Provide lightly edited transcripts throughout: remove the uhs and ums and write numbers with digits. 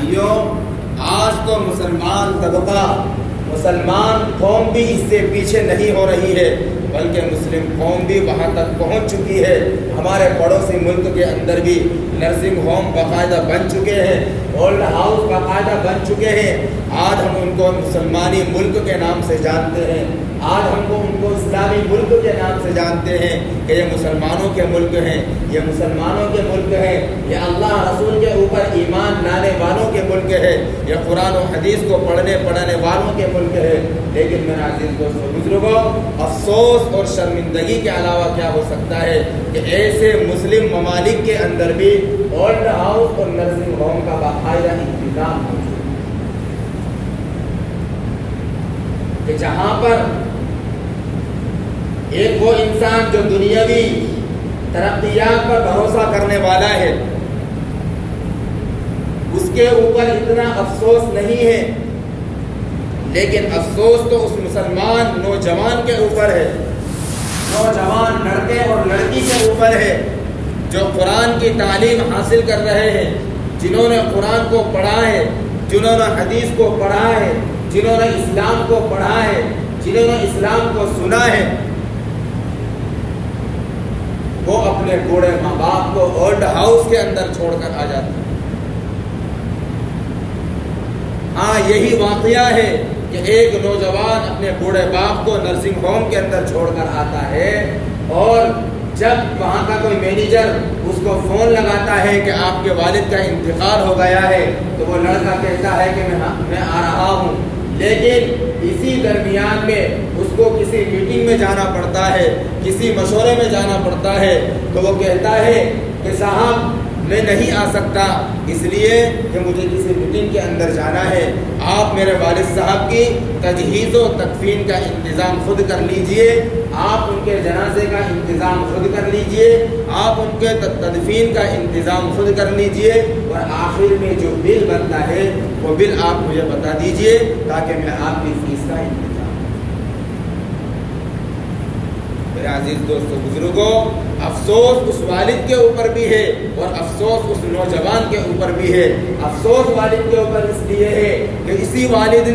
بھائیوں، آج تو مسلمان طبقہ، مسلمان قوم بھی اس سے پیچھے نہیں ہو رہی ہے، بلکہ مسلم قوم بھی وہاں تک پہنچ چکی ہے۔ ہمارے پڑوسی ملک کے اندر بھی نرسنگ ہوم باقاعدہ بن چکے ہیں، اولڈ ہاؤس باقاعدہ بن چکے ہیں۔ آج ہم ان کو مسلمانی ملک کے نام سے جانتے ہیں، آج ہم کو ان کو اسلامی ملک کے نام سے جانتے ہیں کہ یہ مسلمانوں کے ملک ہیں، یہ مسلمانوں کے ملک ہیں، یہ اللہ رسول کے اوپر ایمان لانے والوں کے ملک ہے، یہ قرآن و حدیث کو پڑھنے والوں کے ملک ہے۔ لیکن میرے عزیز دوستو بزرگوں، افسوس اور شرمندگی کے علاوہ کیا ہو سکتا ہے کہ ایسے مسلم ممالک کے اندر بھی اولڈ ہاؤس اور نرسنگ ہوم کا باقاعدہ انتظام موجود ہے، کہ جہاں پر ایک وہ انسان جو دنیاوی ترقیات پر بھروسہ کرنے والا ہے، اس کے اوپر اتنا افسوس نہیں ہے، لیکن افسوس تو اس مسلمان نوجوان کے اوپر ہے، نوجوان لڑکے اور لڑکی کے اوپر ہے، جو قرآن کی تعلیم حاصل کر رہے ہیں، جنہوں نے قرآن کو پڑھا ہے، جنہوں نے حدیث کو پڑھا ہے، جنہوں نے اسلام کو پڑھا ہے، جنہوں نے اسلام کو سنا ہے، وہ اپنے بوڑھے ماں باپ کو اولڈ ہاؤس کے اندر چھوڑ کر آ جاتے ہیں۔ ہاں، یہی واقعہ ہے کہ ایک نوجوان اپنے بوڑھے باپ کو نرسنگ ہوم کے اندر چھوڑ کر آتا ہے، اور جب وہاں کا کوئی مینیجر اس کو فون لگاتا ہے کہ آپ کے والد کا انتقال ہو گیا ہے، تو وہ لڑکا کہتا ہے کہ میں آ رہا ہوں، لیکن اسی درمیان میں اس کو کسی میٹنگ میں جانا پڑتا ہے، کسی مشورے میں جانا پڑتا ہے، تو وہ کہتا ہے کہ صاحب میں نہیں آ سکتا، اس لیے کہ مجھے کسی میٹنگ کے اندر جانا ہے، آپ میرے والد صاحب کی تجہیز و تکفین کا انتظام خود کر لیجئے، آپ ان کے جنازے کا انتظام خود کر لیجئے، آپ ان کے تدفین کا انتظام خود کر لیجئے، اور آخر میں جو بل بنتا ہے وہ بل آپ مجھے بتا دیجئے تاکہ میں آپ کی فیس کا انتظام۔ میرے عزیز دوستو بزرگوں، افسوس اس والد کے اوپر بھی ہے اور افسوس اس نوجوان کے اوپر بھی ہے۔ افسوس والد کے اوپر اس لیے ہے کہ اسی والد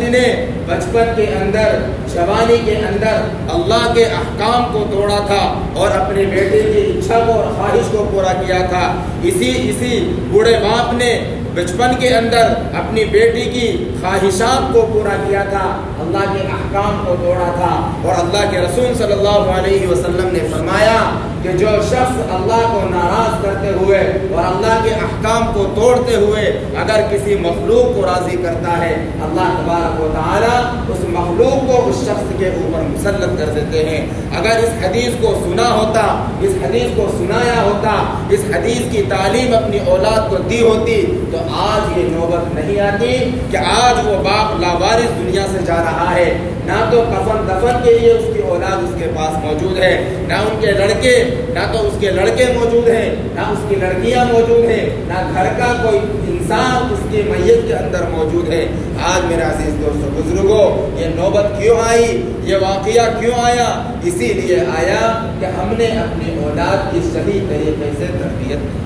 نے بچپن کے اندر، جوانی کے اندر اللہ کے احکام کو توڑا تھا اور اپنے بیٹے کی اچھا کو اور خواہش کو پورا کیا تھا۔ اسی بوڑھے باپ نے بچپن کے اندر اپنی بیٹی کی خواہشات کو پورا کیا تھا، اللہ کے احکام کو توڑا تھا، اور اللہ کے رسول صلی اللہ علیہ وسلم نے فرمایا کہ جو شخص اللہ کو ناراض کرتے ہوئے اور اللہ کے احکام کو توڑتے ہوئے اگر کسی مخلوق کو راضی کرتا ہے، اللہ تبارک و تعالی اس مخلوق کو اس شخص کے اوپر مسلط کر دیتے ہیں۔ اگر اس حدیث کو سنا ہوتا، اس حدیث کو سنایا ہوتا، اس حدیث کی تعلیم اپنی اولاد کو دی ہوتی، تو آج یہ نوبت نہیں آتی کہ آج وہ باپ لاوارث دنیا سے جا رہا ہے، نہ تو کفن دفن کے لیے اس کی اولاد اس کے پاس موجود ہے، نہ ان کے لڑکے، نہ تو اس کے لڑکے موجود ہیں، نہ اس کی لڑکیاں موجود ہیں، نہ گھر کا کوئی انسان اس کی میت کے اندر موجود ہے۔ آج میرے عزیز دوستو بزرگوں، یہ نوبت کیوں آئی، یہ واقعہ کیوں آیا؟ اسی لیے آیا کہ ہم نے اپنی اولاد کی صحیح طریقے سے تربیت کی،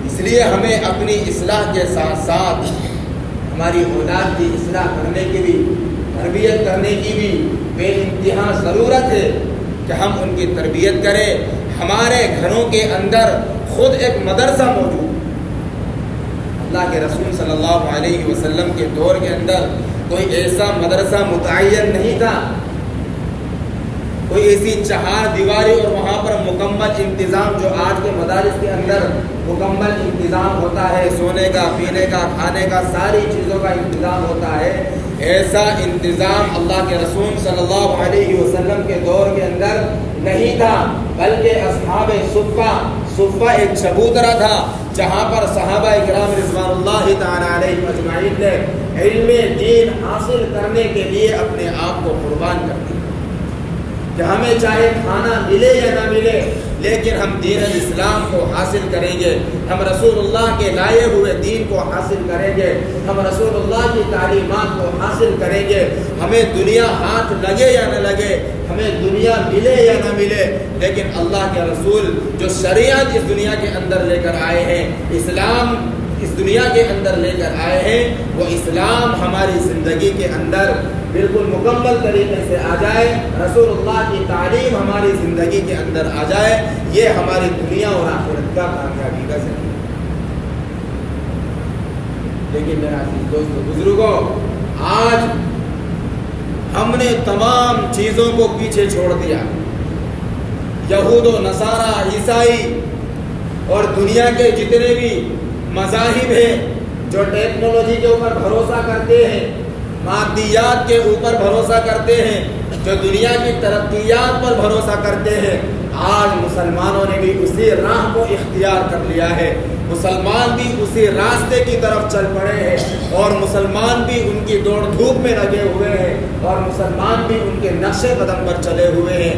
اس لیے ہمیں اپنی اصلاح کے ساتھ ساتھ ہماری اولاد کی اصلاح کرنے کی بھی، تربیت کرنے کی بھی بے انتہا ضرورت ہے کہ ہم ان کی تربیت کریں۔ ہمارے گھروں کے اندر خود ایک مدرسہ موجود ہے۔ اللہ کے رسول صلی اللہ علیہ وسلم کے دور کے اندر کوئی ایسا مدرسہ متعین نہیں تھا، کوئی ایسی چہار دیواری اور وہاں پر مکمل انتظام جو آج کے مدارس کے اندر مکمل انتظام ہوتا ہے، سونے کا، پینے کا، کھانے کا، ساری چیزوں کا انتظام ہوتا ہے، ایسا انتظام اللہ کے رسول صلی اللہ علیہ وسلم کے دور کے اندر نہیں تھا، بلکہ اصحاب صفہ ایک چبوترا تھا جہاں پر صحابہ کرام رضوان اللہ تعالی علیہم اجمعین نے علم دین حاصل کرنے کے لیے اپنے آپ کو قربان کر دیا۔ کہ ہمیں چاہے کھانا ملے یا نہ ملے لیکن ہم دین اسلام کو حاصل کریں گے، ہم رسول اللہ کے لائے ہوئے دین کو حاصل کریں گے، ہم رسول اللہ کی تعلیمات کو حاصل کریں گے، ہمیں دنیا ہاتھ لگے یا نہ لگے، ہمیں دنیا ملے یا نہ ملے، لیکن اللہ کے رسول جو شریعت اس دنیا کے اندر لے کر آئے ہیں، اسلام اس دنیا کے اندر لے کر آئے ہیں، وہ اسلام ہماری زندگی کے اندر بالکل مکمل طریقے سے آ جائے، رسول اللہ کی تعلیم ہماری زندگی کے اندر آ جائے، یہ ہماری دنیا اور آخرت کا کامیابی کا ذریعہ۔ لیکن میرا عزیز دوستو بزرگوں، آج ہم نے تمام چیزوں کو پیچھے چھوڑ دیا، یہود و نصارہ، عیسائی اور دنیا کے جتنے بھی مذاہب ہیں جو ٹیکنالوجی کے اوپر بھروسہ کرتے ہیں، مادیات کے اوپر بھروسہ کرتے ہیں، جو دنیا کی ترقیات پر بھروسہ کرتے ہیں، آج مسلمانوں نے بھی اسی راہ کو اختیار کر لیا ہے، مسلمان بھی اسی راستے کی طرف چل پڑے ہیں، اور مسلمان بھی ان کی دوڑ دھوپ میں لگے ہوئے ہیں، اور مسلمان بھی ان کے نقش قدم پر چلے ہوئے ہیں۔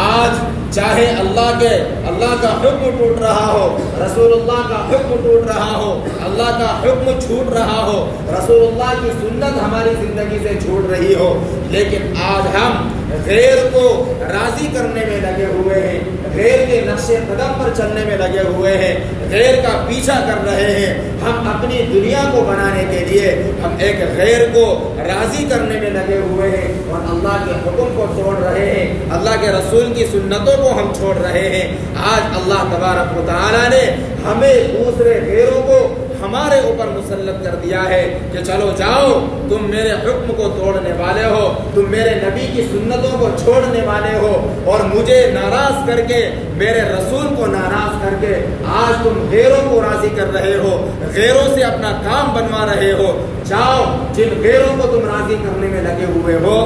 آج چاہے اللہ کا حکم ٹوٹ رہا ہو، رسول اللہ کا حکم ٹوٹ رہا ہو، اللہ کا حکم چھوٹ رہا ہو، رسول اللہ کی سنت ہماری زندگی سے چھوٹ رہی ہو، لیکن آج ہم غیر کو راضی کرنے میں لگے ہوئے ہیں، غیر کے نقش قدم پر چلنے میں لگے ہوئے ہیں، غیر کا پیچھا کر رہے ہیں۔ ہم اپنی دنیا کو بنانے کے لیے ہم ایک غیر کو راضی کرنے میں لگے ہوئے ہیں، اور اللہ کے حکم کو چھوڑ رہے ہیں، اللہ کے رسول کی سنتوں کو ہم چھوڑ رہے ہیں۔ آج اللہ تبارک و تعالیٰ نے ہمیں دوسرے غیروں کو ہمارے اوپر مسلط کر دیا ہے کہ چلو جاؤ، تم میرے حکم کو توڑنے والے ہو، تم میرے نبی کی سنتوں کو چھوڑنے والے ہو، اور مجھے ناراض کر کے، میرے رسول کو ناراض کر کے آج تم غیروں کو راضی کر رہے ہو، غیروں سے اپنا کام بنوا رہے ہو۔ جاؤ، جن غیروں کو تم راضی کرنے میں لگے ہوئے ہو،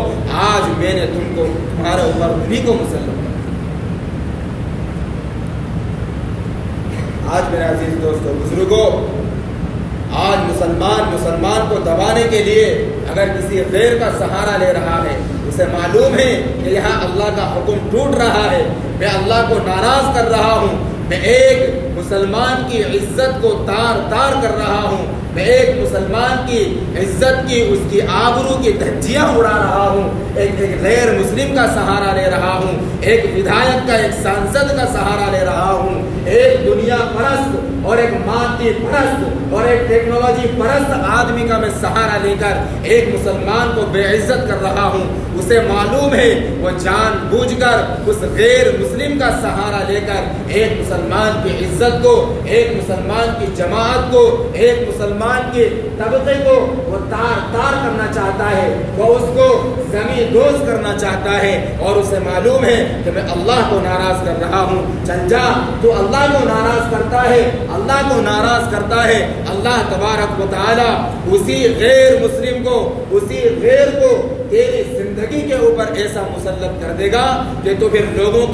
آج میں نے تم کو تمہارے اوپر انہیں کو مسلط کر۔ آج میرے عزیز دوستو بزرگوں، آج مسلمان کو دبانے کے لیے اگر کسی غیر کا سہارا لے رہا ہے، اسے معلوم ہے کہ یہاں اللہ کا حکم ٹوٹ رہا ہے، میں اللہ کو ناراض کر رہا ہوں، میں ایک مسلمان کی عزت کو تار تار کر رہا ہوں، میں ایک مسلمان کی عزت کی، اس کی آبرو کی دھجیاں اڑا رہا ہوں، ایک غیر مسلم کا سہارا لے رہا ہوں، ایک ودھایک کا، ایک سانسد کا سہارا لے رہا ہوں، ایک دنیا پرست اور ایک مادی پرست اور ایک ٹیکنالوجی پرست آدمی کا میں سہارا لے کر ایک مسلمان کو بے عزت کر رہا ہوں، اسے معلوم ہے وہ جان بوجھ کر اس غیر مسلم کا سہارا لے کر ایک مسلمان کی عزت کو، ایک مسلمان کی جماعت کو، ایک مسلمان کے طبقے کو وہ تار تار کرنا چاہتا ہے، وہ اس کو زمین دوز کرنا چاہتا ہے، اور اسے معلوم ہے کہ میں اللہ کو ناراض کر رہا ہوں۔ چل جا، تو اللہ کو ناراض کرتا ہے، اللہ کو ناراض کرتا ہے، اللہ تبارک و تعالیٰ اسی غیر مسلم کو، اسی غیر کو تیری زندگی کے اوپر ایسا مسلط کر دے گا کہ تو پھر لوگوں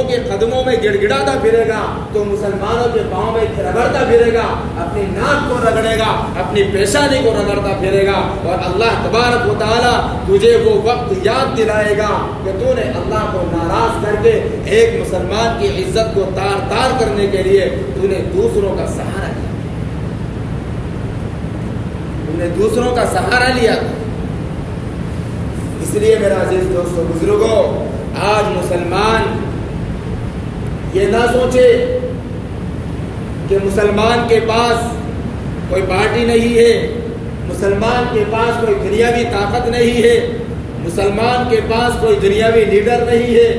کے قدموں میں گڑ گڑاتا پھرے گا، تو مسلمانوں کے پاؤں میں رگڑتا پھرے گا، اپنی ناک کو رگڑے گا، اپنی پیشانی کو رگڑتا پھرے گا، اور اللہ تبارک و تعالیٰ تجھے وہ وقت یاد دلائے گا کہ تو نے اللہ کو ناراض کر کے ایک مسلمان کی عزت کو تار تار کرنے کے لیے تو نے دوسروں کا سہارا لیا، تو نے دوسروں کا سہارا لیا۔ اس لیے میرا عزیز دوستو بزرگوں، آج مسلمان یہ نہ سوچے کہ مسلمان کے پاس کوئی پارٹی نہیں ہے، مسلمان کے پاس کوئی دنیاوی طاقت نہیں ہے، مسلمان کے پاس کوئی دنیاوی لیڈر نہیں ہے،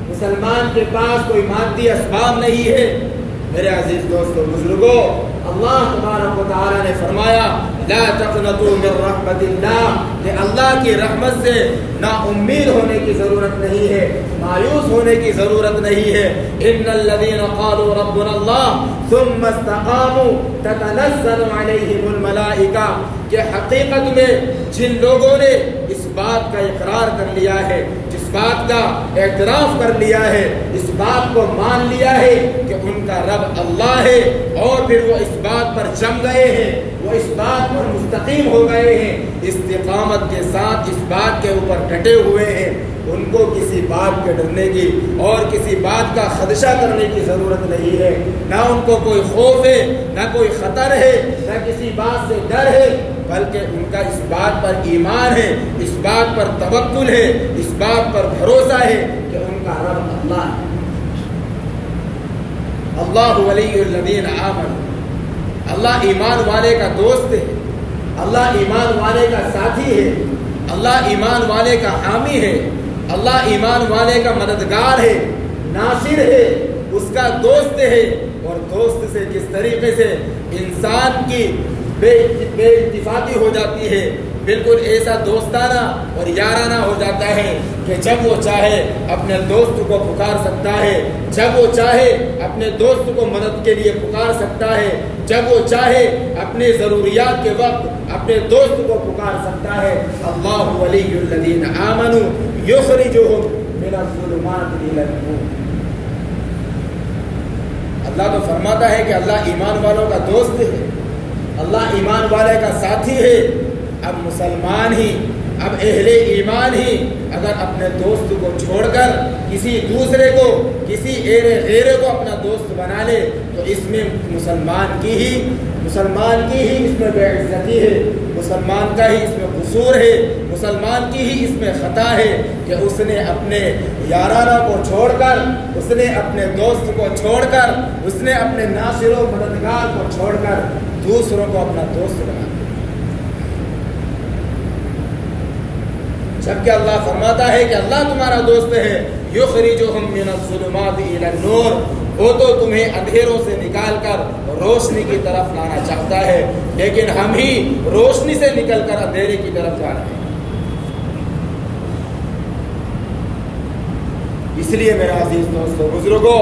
مسلمان کے پاس کوئی مادی اسباب نہیں ہے۔ میرے عزیز دوستو بزرگوں، اللہ تبارک و تعالیٰ نے فرمایا لا تقنطوا من رحمت اللہ، کہ اللہ کی رحمت سے نا امید ہونے کی ضرورت نہیں ہے، مایوس ہونے کی ضرورت نہیں ہے۔ ان الذين قالوا ربنا الله ثم استقاموا تتنزل عليهم الملائکہ، کہ حقیقت میں جن لوگوں نے اس بات کا اقرار کر لیا ہے، جس بات کا اعتراف کر لیا ہے، اس بات کو مان لیا ہے کہ ان کا رب اللہ ہے، اور پھر وہ اس بات پر جم گئے ہیں، وہ اس بات پر مستقیم ہو گئے ہیں، استقامت کے ساتھ اس بات کے اوپر ڈٹے ہوئے ہیں، ان کو کسی بات کے ڈرنے کی اور کسی بات کا خدشہ کرنے کی ضرورت نہیں ہے، نہ ان کو کوئی خوف ہے، نہ کوئی خطر ہے، نہ کسی بات سے ڈر ہے، بلکہ ان کا اس بات پر ایمان ہے، اس بات پر توکل ہے، اس بات پر بھروسہ ہے کہ ان کا رب اللہ ہے۔ اللہ ولی الذین آمنوا، اللہ ایمان والے کا دوست ہے، اللہ ایمان والے کا ساتھی ہے، اللہ ایمان والے کا حامی ہے، اللہ ایمان والے کا مددگار ہے، ناصر ہے، اس کا دوست ہے۔ اور دوست سے کس طریقے سے انسان کی بے اتفاقی ہو جاتی ہے، بالکل ایسا دوستانہ اور یارانہ ہو جاتا ہے کہ جب وہ چاہے اپنے دوست کو پکار سکتا ہے، جب وہ چاہے اپنے دوست کو مدد کے لیے پکار سکتا ہے، جب وہ چاہے اپنے ضروریات کے وقت اپنے دوست کو پکار سکتا ہے۔ اللہ ولی الذین آمنوا یخرجہم من الظلمات الی النور۔ اللہ تو فرماتا ہے کہ اللہ ایمان والوں کا دوست ہے، اللہ ایمان والے کا ساتھی ہے۔ اب مسلمان ہی، اب اہل ایمان ہی اگر اپنے دوست کو چھوڑ کر کسی دوسرے کو، کسی غیرے کو اپنا دوست بنا لے تو اس میں مسلمان کی ہی اس میں بے عزتی ہے، مسلمان کا ہی اس میں قصور ہے، مسلمان کی ہی اس میں خطا ہے کہ اس نے اپنے یارانہ کو چھوڑ کر، اس نے اپنے دوست کو چھوڑ کر، اس نے اپنے ناصر و مددگار کو چھوڑ کر دوسروں کو اپنا دوست بنا دیا۔ جبکہ اللہ فرماتا ہے کہ اللہ تمہارا دوست ہے، یخرجہم من الظلمات الی النور، وہ تو تمہیں اندھیروں سے نکال کر روشنی کی طرف لانا چاہتا ہے، لیکن ہم ہی روشنی سے نکل کر اندھیرے کی طرف جا رہے ہیں۔ اس لیے میرا عزیز دوستو، بزرگوں،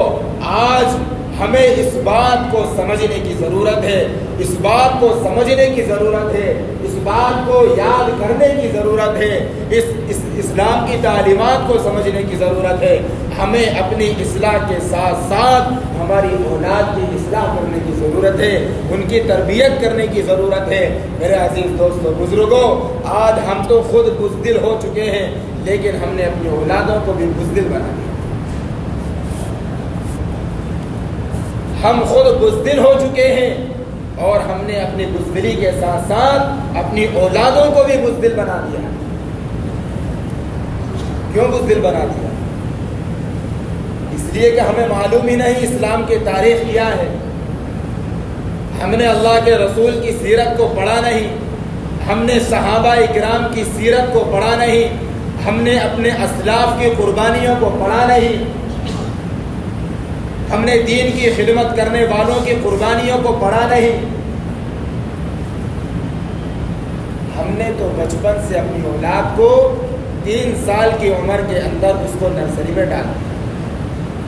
آج ہمیں اس بات کو سمجھنے کی ضرورت ہے، اس بات کو سمجھنے کی ضرورت ہے، اس بات کو یاد کرنے کی ضرورت ہے، اس اسلام کی تعلیمات کو سمجھنے کی ضرورت ہے۔ ہمیں اپنی اصلاح کے ساتھ ساتھ ہماری اولاد کی اصلاح کرنے کی ضرورت ہے، ان کی تربیت کرنے کی ضرورت ہے۔ میرے عزیز دوستو، بزرگوں، آج ہم تو خود بزدل ہو چکے ہیں، لیکن ہم نے اپنی اولادوں کو بھی بزدل بنا دیا۔ ہم خود بزدل ہو چکے ہیں اور ہم نے اپنی بزدلی کے ساتھ ساتھ اپنی اولادوں کو بھی بزدل بنا دیا۔ کیوں بزدل بنا دیا؟ اس لیے کہ ہمیں معلوم ہی نہیں اسلام کی تاریخ کیا ہے، ہم نے اللہ کے رسول کی سیرت کو پڑھا نہیں، ہم نے صحابہ اکرام کی سیرت کو پڑھا نہیں، ہم نے اپنے اسلاف کی قربانیوں کو پڑھا نہیں، ہم نے دین کی خدمت کرنے والوں کی قربانیوں کو پڑھا نہیں۔ ہم نے تو بچپن سے اپنی اولاد کو 3 سال کی عمر کے اندر اس کو نرسری میں ڈالا،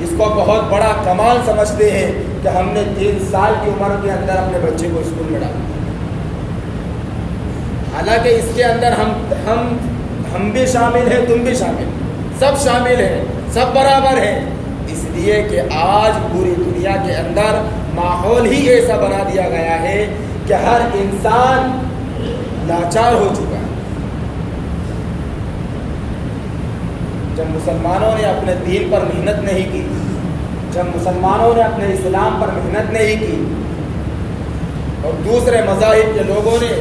اس کو بہت بڑا کمال سمجھتے ہیں کہ ہم نے 3 سال کی عمر کے اندر اپنے بچے کو اسکول میں ڈالا۔ حالانکہ اس کے اندر ہم بھی شامل ہیں، تم بھی شامل، سب شامل ہیں، سب برابر ہیں، اس لیے کہ آج پوری دنیا کے اندر ماحول ہی ایسا بنا دیا گیا ہے کہ ہر انسان لاچار ہو چکا ہے۔ جب مسلمانوں نے اپنے دین پر محنت نہیں کی، جب مسلمانوں نے اپنے اسلام پر محنت نہیں کی اور دوسرے مذاہب کے لوگوں نے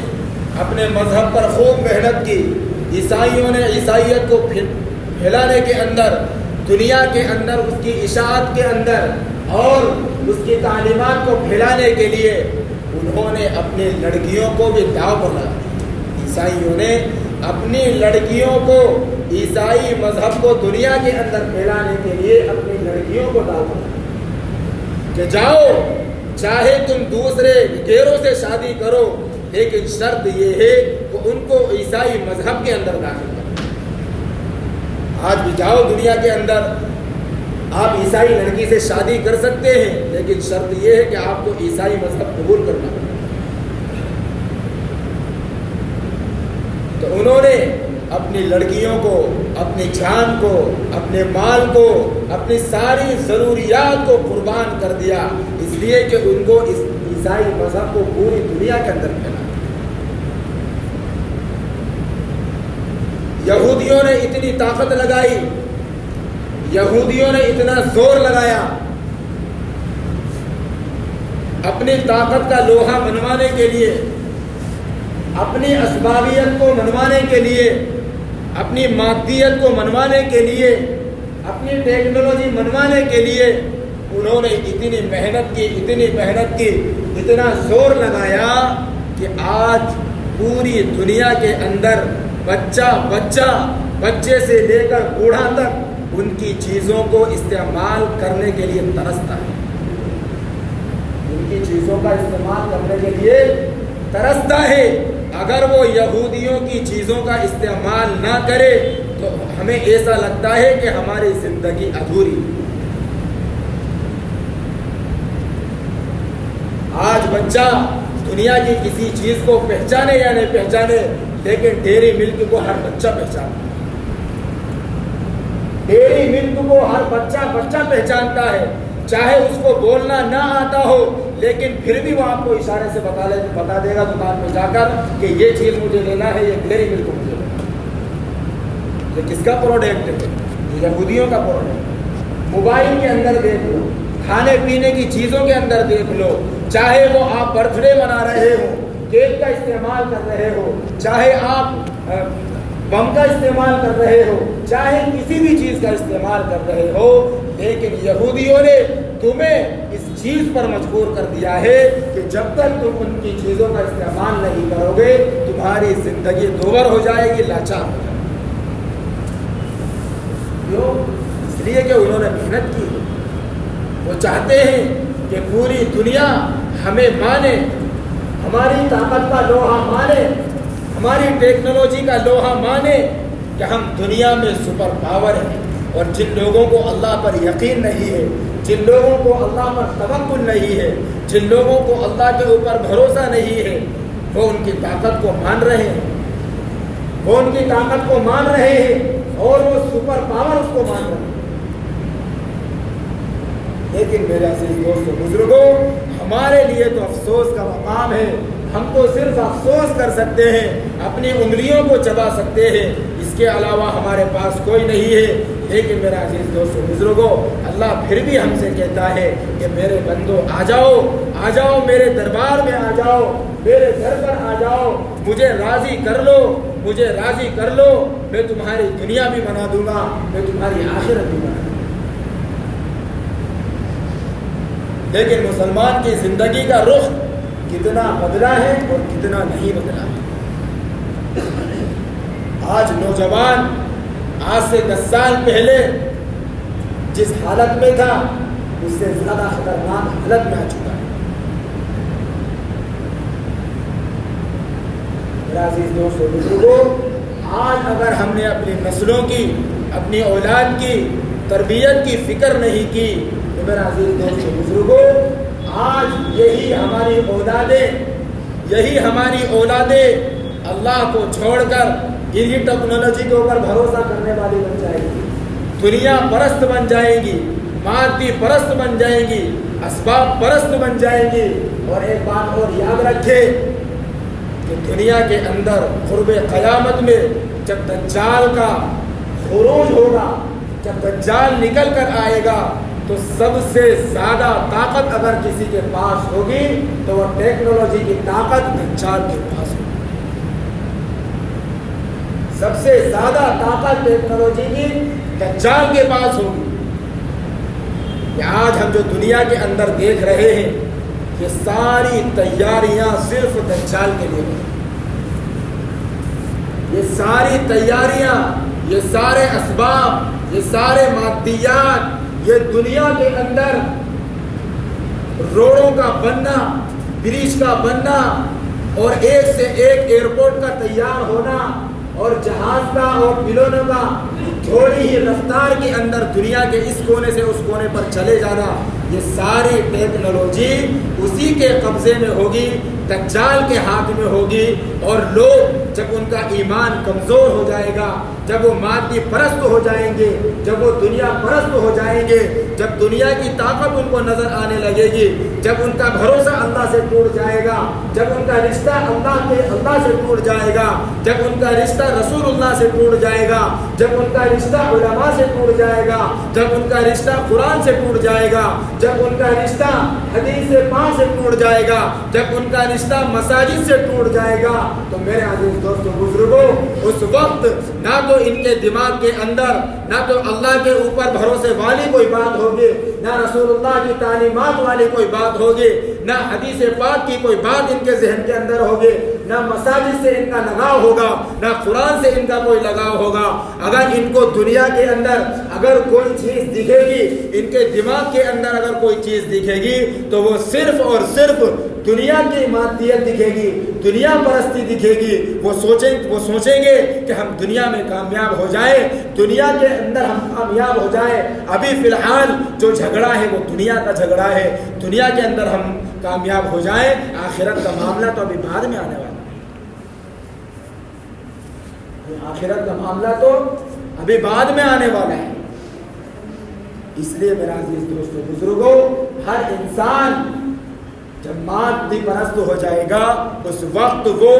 اپنے مذہب پر خوب محنت کی، عیسائیوں نے عیسائیت کو پھیلانے کے اندر، دنیا کے اندر اس کی اشاعت کے اندر اور اس کی تعلیمات کو پھیلانے کے لیے انہوں نے اپنی لڑکیوں کو بھی داؤ پر لگا دیا۔ عیسائیوں نے اپنی لڑکیوں کو، عیسائی مذہب کو دنیا کے اندر پھیلانے کے لیے اپنی لڑکیوں کو داؤ پر لگا کہ جاؤ، چاہے تم دوسرے غیروں سے شادی کرو، لیکن شرط یہ ہے کہ ان کو عیسائی مذہب کے اندر داخل کرو۔ آج بھی جاؤ دنیا کے اندر، آپ عیسائی لڑکی سے شادی کر سکتے ہیں، لیکن شرط یہ ہے کہ آپ کو عیسائی مذہب قبول کرنا پڑے۔ تو انہوں نے اپنی لڑکیوں کو، اپنی جان کو، اپنے مال کو، اپنی ساری ضروریات کو قربان کر دیا، اس لیے کہ ان کو اس عیسائی مذہب کو پوری دنیا کے اندر پھیلا۔ یہودیوں نے اتنی طاقت لگائی، یہودیوں نے اتنا زور لگایا، اپنی طاقت کا لوہا منوانے کے لیے، اپنی اسبابیت کو منوانے کے لیے، اپنی مادیت کو منوانے کے لیے، اپنی ٹیکنالوجی منوانے کے لیے انہوں نے اتنی محنت کی، اتنا زور لگایا کہ آج پوری دنیا کے اندر بچے سے لے کر بوڑھا تک ان کی چیزوں کو استعمال کرنے کے لیے ترستا ہے، ان کی چیزوں کا استعمال کرنے کے لیے ترستا ہے۔ اگر وہ یہودیوں کی چیزوں کا استعمال نہ کرے تو ہمیں ایسا لگتا ہے کہ ہماری زندگی ادھوری۔ آج بچہ دنیا کی کسی چیز کو پہچانے یا نہیں پہچانے، لیکن ڈیری ملک کو ہر بچہ پہچانتا ہے، ڈیری ملک کو ہر بچہ پہچانتا ہے، چاہے اس کو بولنا نہ آتا ہو، لیکن پھر بھی وہ آپ کو اشارے سے بتا دے گا دکان میں جا کر کہ یہ چیز مجھے لینا ہے، یہ ڈیری ملک مجھے لینا ہے۔ یہ کس کا پروڈکٹ ہے؟ یہ یہودیوں کا پروڈکٹ۔ موبائل کے اندر دیکھ لو، کھانے پینے کی چیزوں کے اندر دیکھ لو، چاہے وہ آپ برتھ ڈے منا رہے ہو، کیک کا استعمال کر رہے ہو، چاہے آپ بم کا استعمال کر رہے ہو، چاہے کسی بھی چیز کا استعمال کر رہے ہو، لیکن یہودیوں نے تمہیں اس چیز پر مجبور کر دیا ہے کہ جب تک تم ان کی چیزوں کا استعمال نہیں کرو گے تمہاری زندگی دوبر ہو جائے گی، لاچار ہو جائے گی۔ کیوں؟ اس لیے کہ انہوں نے محنت کی، وہ چاہتے ہیں کہ پوری دنیا ہمیں مانے، ہماری طاقت کا لوہا مانے، ہماری ٹیکنالوجی کا لوہا مانے کہ ہم دنیا میں سپر پاور ہیں۔ اور جن لوگوں کو اللہ پر یقین نہیں ہے، جن لوگوں کو اللہ پر توکل نہیں ہے، جن لوگوں کو اللہ کے اوپر بھروسہ نہیں ہے، وہ ان کی طاقت کو مان رہے ہیں، وہ ان کی طاقت کو مان رہے ہیں اور وہ سپر پاور اس کو مان رہے ہیں۔ لیکن میرے عزیز دوستو بزرگوں، ہمارے لیے تو افسوس کا مقام ہے، ہم تو صرف افسوس کر سکتے ہیں، اپنی انگلیوں کو چبا سکتے ہیں، اس کے علاوہ ہمارے پاس کوئی نہیں ہے۔ لیکن میرا عزیز دوستو بزرگوں، اللہ پھر بھی ہم سے کہتا ہے کہ میرے بندو آ جاؤ میرے دربار میں آ جاؤ، میرے گھر پر آ جاؤ، مجھے راضی کر لو، میں تمہاری دنیا بھی بنا دوں گا، میں تمہاری آخرت بھی بنا دوں گا۔ لیکن مسلمان کی زندگی کا رخ کتنا بدلا ہے اور کتنا نہیں بدلا ہے۔ آج نوجوان آج سے 10 سال پہلے جس حالت میں تھا اس سے زیادہ خطرناک حالت میں آ چکا ہے۔ میرا عزیز دوستو بزرگوں، آج اگر ہم نے اپنی نسلوں کی، اپنی اولاد کی تربیت کی فکر نہیں کی تو میرا عزیز دوستو بزرگوں، آج یہی ہماری اولادیں اللہ کو چھوڑ کر انہی ٹیکنالوجی کے اوپر بھروسہ کرنے والی بن جائیں گی، دنیا پرست بن جائیں گی، مادی پرست بن جائیں گی، اسباب پرست بن جائیں گی۔ اور ایک بات اور یاد رکھے کہ دنیا کے اندر قرب قیامت میں جب دجال کا خروج ہوگا، جب دجال نکل کر آئے گا تو سب سے زیادہ طاقت اگر کسی کے پاس ہوگی تو وہ ٹیکنالوجی کی طاقت دجال کے پاس ہوگی۔ سب سے زیادہ طاقت ٹیکنالوجی کی دجال کے پاس ہوگی۔ کہ آج ہم جو دنیا کے اندر دیکھ رہے ہیں یہ ساری تیاریاں صرف دجال کے لیے ہیں۔ یہ ساری تیاریاں، یہ سارے اسباب، یہ سارے مادیات، یہ دنیا کے اندر روڈوں کا بننا، برج کا بننا اور ایک سے ایک ایئرپورٹ کا تیار ہونا اور جہاز کا اور پلونوں کا تھوڑی ہی رفتار کے اندر دنیا کے اس کونے سے اس کونے پر چلے جانا، یہ ساری ٹیکنالوجی اسی کے قبضے میں ہوگی، دجال کے ہاتھ میں ہوگی، اور لوگ جب ان کا ایمان کمزور ہو جائے گا، جب وہ مادی پرست ہو جائیں گے، جب وہ دنیا پرست ہو جائیں گے، جب دنیا کی طاقت ان کو نظر آنے لگے گی، جب ان کا بھروسہ اللہ سے ٹوٹ جائے گا، جب ان کا رشتہ اللہ سے ٹوٹ جائے گا، جب ان کا رشتہ رسول اللہ سے ٹوٹ جائے گا، جب ان کا رشتہ علماء سے ٹوٹ جائے گا، جب ان کا رشتہ قرآن سے ٹوٹ جائے گا، جب ان کا رشتہ حدیث پاک سے ٹوٹ جائے گا، جب ان کا رشتہ مساجد سے ٹوٹ جائے گا، تو میرے عزیز دوستو بزرگوں، اس وقت نہ تو ان کے دماغ کے اندر نہ تو اللہ کے اوپر بھروسے والی کوئی بات ہوگی، نہ رسول اللہ کی تعلیمات والی کوئی بات ہوگی، نہ حدیث پاک کی کوئی بات ان کے ذہن کے اندر ہوگی، نہ مساجد سے ان کا لگاؤ ہوگا، نہ قرآن سے ان کا کوئی لگاؤ ہوگا۔ اگر ان کو دنیا کے اندر اگر کوئی چیز دکھے گی، ان کے دماغ کے اندر اگر کوئی چیز دکھے گی، تو وہ صرف اور صرف دنیا کی مادیت دکھے گی، دنیا پرستی دکھے گی۔ وہ سوچیں گے کہ ہم دنیا میں کامیاب ہو جائیں، دنیا کے اندر ہم کامیاب ہو جائیں۔ ابھی فی الحال جو جھگڑا ہے وہ دنیا کا جھگڑا ہے، دنیا کے اندر ہم کامیاب ہو جائیں، آخرت کا معاملہ تو ابھی بعد میں آنے والا ہے، آخرت کا معاملہ تو ابھی بعد میں آنے والا ہے۔ اس لیے میرا عزیز دوستو بزرگوں، ہر انسان جب مادی پرست ہو جائے گا، اس وقت وہ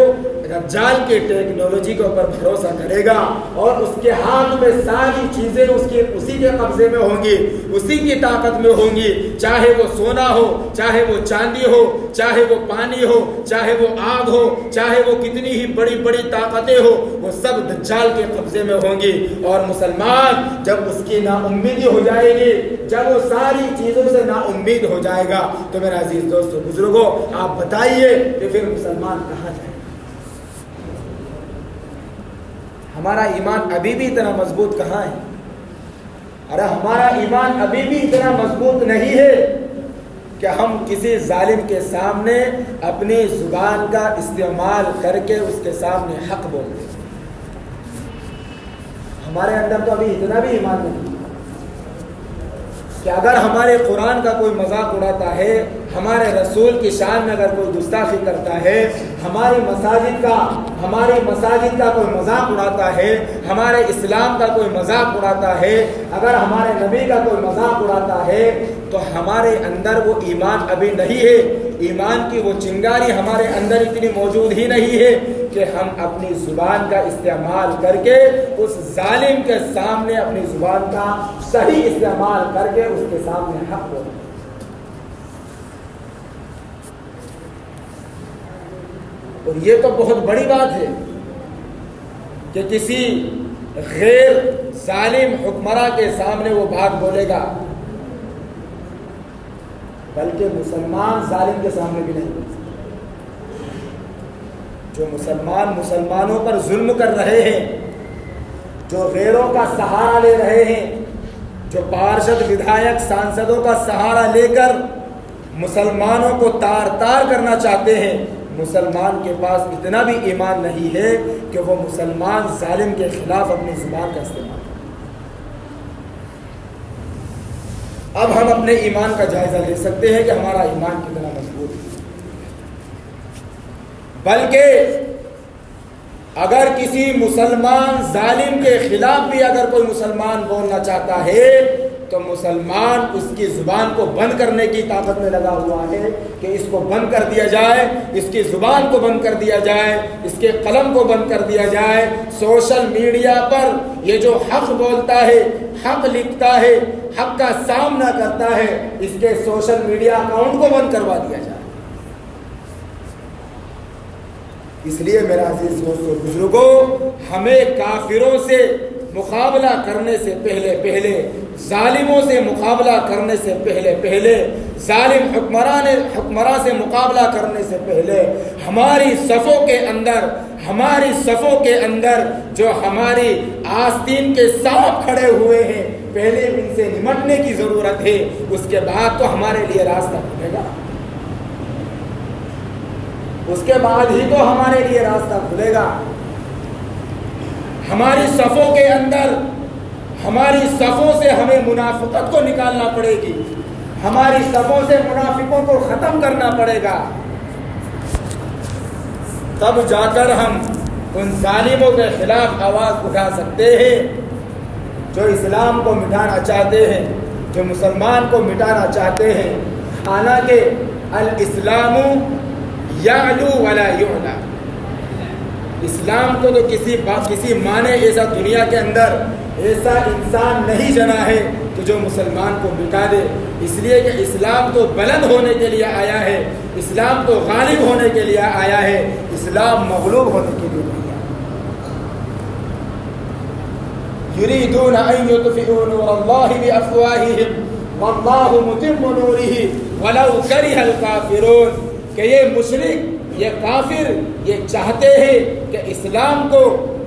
دجال کے ٹیکنالوجی کے اوپر بھروسہ کرے گا، اور اس کے ہاتھ میں ساری چیزیں اسی کے قبضے میں ہوں گی، اسی کی طاقت میں ہوں گی، چاہے وہ سونا ہو، چاہے وہ چاندی ہو، چاہے وہ پانی ہو، چاہے وہ آگ ہو، چاہے وہ کتنی ہی بڑی بڑی طاقتیں ہو، وہ سب دجال کے قبضے میں ہوں گی۔ اور مسلمان جب اس کی نا امیدی ہو جائے گی، جب وہ ساری چیزوں سے نا امید ہو جائے گا، تو میرا عزیز دوستو بزرگوں، آپ بتائیے کہ پھر مسلمان کہاں جائے؟ ہمارا ایمان ابھی بھی اتنا مضبوط کہاں ہے؟ ارے ہمارا ایمان ابھی بھی اتنا مضبوط نہیں ہے کہ ہم کسی ظالم کے سامنے اپنی زبان کا استعمال کر کے اس کے سامنے حق بول دیں۔ ہمارے اندر تو ابھی اتنا بھی ایمان نہیں کہ اگر ہمارے قرآن کا کوئی مذاق اڑاتا ہے، ہمارے رسول کی شان میں اگر کوئی گستاخی کرتا ہے، ہماری مساجد کا کوئی مذاق اڑاتا ہے، ہمارے اسلام کا کوئی مذاق اڑاتا ہے، اگر ہمارے نبی کا کوئی مذاق اڑاتا ہے، تو ہمارے اندر وہ ایمان ابھی نہیں ہے، ایمان کی وہ چنگاری ہمارے اندر اتنی موجود ہی نہیں ہے کہ ہم اپنی زبان کا استعمال کر کے اس ظالم کے سامنے اپنی زبان کا صحیح استعمال کر کے اس کے سامنے حق بولیں۔ اور یہ تو بہت بڑی بات ہے کہ کسی غیر ظالم حکمراں کے سامنے وہ بات بولے گا، بلکہ مسلمان ظالم کے سامنے بھی نہیں بول سکتے۔ جو مسلمانوں پر ظلم کر رہے ہیں، جو غیروں کا سہارا لے رہے ہیں، جو پارشد ودھایک سانسدوں کا سہارا لے کر مسلمانوں کو تار تار کرنا چاہتے ہیں، مسلمان کے پاس اتنا بھی ایمان نہیں ہے کہ وہ مسلمان ظالم کے خلاف اپنی زبان کا استعمال کرے۔ اب ہم اپنے ایمان کا جائزہ لے سکتے ہیں کہ ہمارا ایمان کتنا مضبوط ہے۔ بلکہ اگر کسی مسلمان ظالم کے خلاف بھی اگر کوئی مسلمان بولنا چاہتا ہے، تو مسلمان اس کی زبان کو بند کرنے کی طاقت میں لگا ہوا ہے کہ اس کو بند کر دیا جائے، اس کی زبان کو بند کر دیا جائے، اس کے قلم کو بند کر دیا جائے۔ سوشل میڈیا پر یہ جو حق بولتا ہے، حق لکھتا ہے، حق کا سامنا کرتا ہے، اس کے سوشل میڈیا اکاؤنٹ کو بند کروا دیا جائے۔ اس لیے میرا عزیز دوستو بزرگوں، ہمیں کافروں سے مقابلہ کرنے سے پہلے ظالموں سے مقابلہ کرنے سے پہلے ظالم حکمراں سے مقابلہ کرنے سے پہلے ہماری صفوں کے اندر جو ہماری آستین کے سانپ کھڑے ہوئے ہیں، پہلے ان سے نمٹنے کی ضرورت ہے، اس کے بعد تو ہمارے لیے راستہ کھلے گا، اس کے بعد ہی تو ہمارے لیے راستہ کھلے گا۔ ہماری صفوں کے اندر، ہماری صفوں سے ہمیں منافقت کو نکالنا پڑے گی، ہماری صفوں سے منافقوں کو ختم کرنا پڑے گا، تب جا کر ہم ان ظالموں کے خلاف آواز اٹھا سکتے ہیں جو اسلام کو مٹانا چاہتے ہیں، جو مسلمان کو مٹانا چاہتے ہیں۔ حالانکہ الاسلام یعلو ولا یعلی، اسلام کو تو کسی معنی ایسا دنیا کے اندر ایسا انسان نہیں جنا ہے کہ جو مسلمان کو مٹا دے، اس لیے کہ اسلام تو بلند ہونے کے لیے آیا ہے، اسلام تو غالب ہونے کے لیے آیا ہے، اسلام مغلوب ہونے کے لیے نہیں آیا۔ یریدون ان یطفئوا نور اللہ بافواہہم واللہ متم نورہ ولو کرہ الکافرون، کہ یہ مشرک، یہ کافر یہ چاہتے ہیں کہ اسلام کو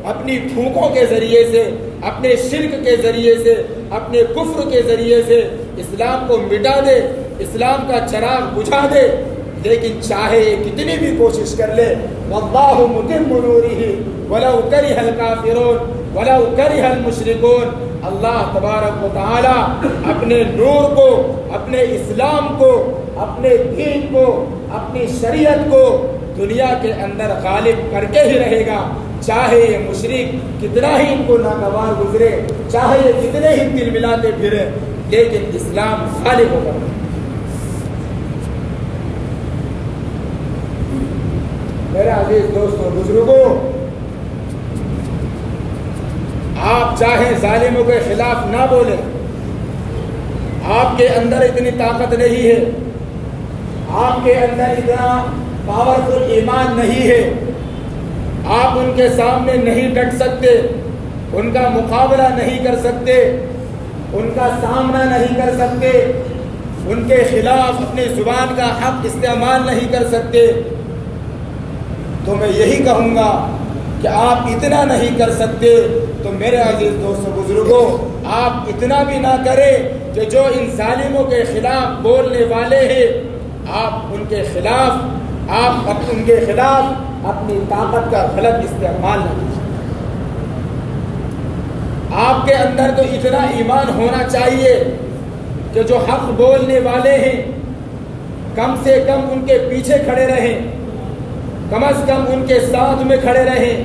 اپنی پھونکوں کے ذریعے سے، اپنے شرک کے ذریعے سے، اپنے کفر کے ذریعے سے اسلام کو مٹا دے، اسلام کا چراغ بجھا دے، لیکن چاہے کتنی بھی کوشش کر لے، واللہ متم نورہ ولو کرہ الکافرون ولو کرہ المشرکون، اللہ تبارک و تعالی اپنے نور کو، اپنے اسلام کو، اپنے دین کو، اپنی شریعت کو دنیا کے اندر غالب کر کے ہی رہے گا، چاہے یہ مشرک کتنا ہی ان کو ناگوار گزرے، چاہے یہ کتنے ہی دل ملاتے پھرے، لیکن اسلام غالب ہوگا۔ میرے عزیز دوستوں، بزرگوں، آپ چاہیں ظالموں کے خلاف نہ بولیں، آپ کے اندر اتنی طاقت نہیں ہے، آپ کے اندر اتنا پاورفل ایمان نہیں ہے، آپ ان کے سامنے نہیں ڈٹ سکتے، ان کا مقابلہ نہیں کر سکتے، ان کا سامنا نہیں کر سکتے، ان کے خلاف اپنی زبان کا حق استعمال نہیں کر سکتے، تو میں یہی کہوں گا کہ آپ اتنا نہیں کر سکتے تو میرے عزیز دوستوں بزرگوں، آپ اتنا بھی نہ کریں کہ جو ان ظالموں کے خلاف بولنے والے ہیں، آپ ان کے خلاف اپنی طاقت کا غلط استعمال نہ کیجیے۔ آپ کے اندر تو اتنا ایمان ہونا چاہیے کہ جو حق بولنے والے ہیں کم سے کم ان کے پیچھے کھڑے رہیں، کم از کم ان کے ساتھ میں کھڑے رہیں،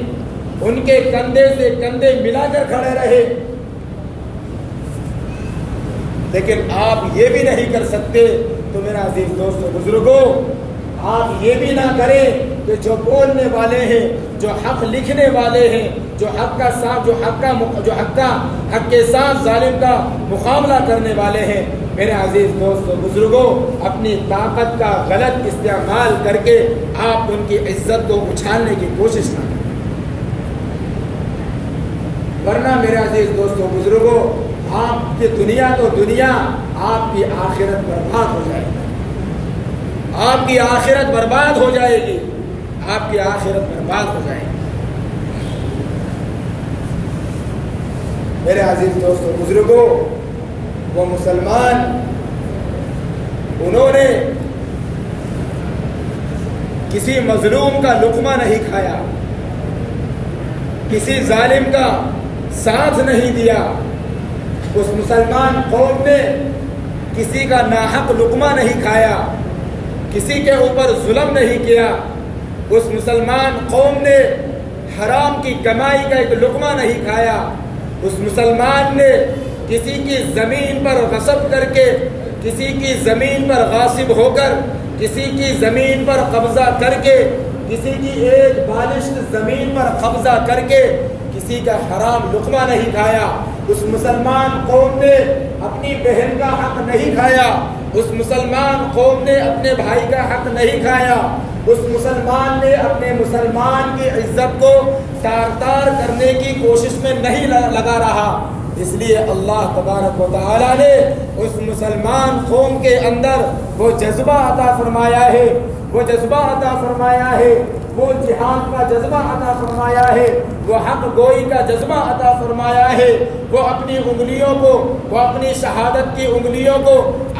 ان کے کندھے سے کندھے ملا کر کھڑے رہے، لیکن آپ یہ بھی نہیں کر سکتے تو میرا عزیز دوستوں بزرگوں، آپ یہ بھی نہ کریں کہ جو بولنے والے ہیں، جو حق لکھنے والے ہیں، جو حق کے ساتھ ظالم کا مقابلہ کرنے والے ہیں، میرے عزیز دوستوں بزرگوں، اپنی طاقت کا غلط استعمال کر کے آپ ان کی عزت کو اچھالنے کی کوشش نہ کریں، ورنہ میرے عزیز دوستوں بزرگوں، آپ کی دنیا تو دنیا، آپ کی آخرت برباد ہو جائے گی، آپ کی آخرت برباد ہو جائے گی، آپ کی آخرت برباد ہو جائے گی۔ میرے عزیز دوستوں بزرگوں، وہ مسلمان انہوں نے کسی مظلوم کا لقمہ نہیں کھایا، کسی ظالم کا ساتھ نہیں دیا، اس مسلمان قوم نے کسی کا ناحق لقمہ نہیں کھایا، کسی کے اوپر ظلم نہیں کیا، اس مسلمان قوم نے حرام کی کمائی کا ایک لقمہ نہیں کھایا، اس مسلمان نے کسی کی زمین پر غصب کر کے، کسی کی زمین پر غاصب ہو کر، کسی کی زمین پر قبضہ کر کے، کسی کی ایک بالشت زمین پر قبضہ کر کے کسی کا حرام لقمہ نہیں کھایا، اس مسلمان قوم نے اپنی بہن کا حق نہیں کھایا، اس مسلمان قوم نے اپنے بھائی کا حق نہیں کھایا، اس مسلمان نے اپنے مسلمان کی عزت کو تار تار کرنے کی کوشش میں نہیں لگا رہا، اس لیے اللہ تبارک و تعالی نے اس مسلمان قوم کے اندر وہ جذبہ عطا فرمایا ہے، وہ جذبہ عطا فرمایا ہے، وہ جہاد کا جذبہ عطا فرمایا ہے، وہ حق گوئی کا جذبہ عطا فرمایا ہے، وہ اپنی انگلیوں کو، وہ اپنی شہادت کی انگلیوں کو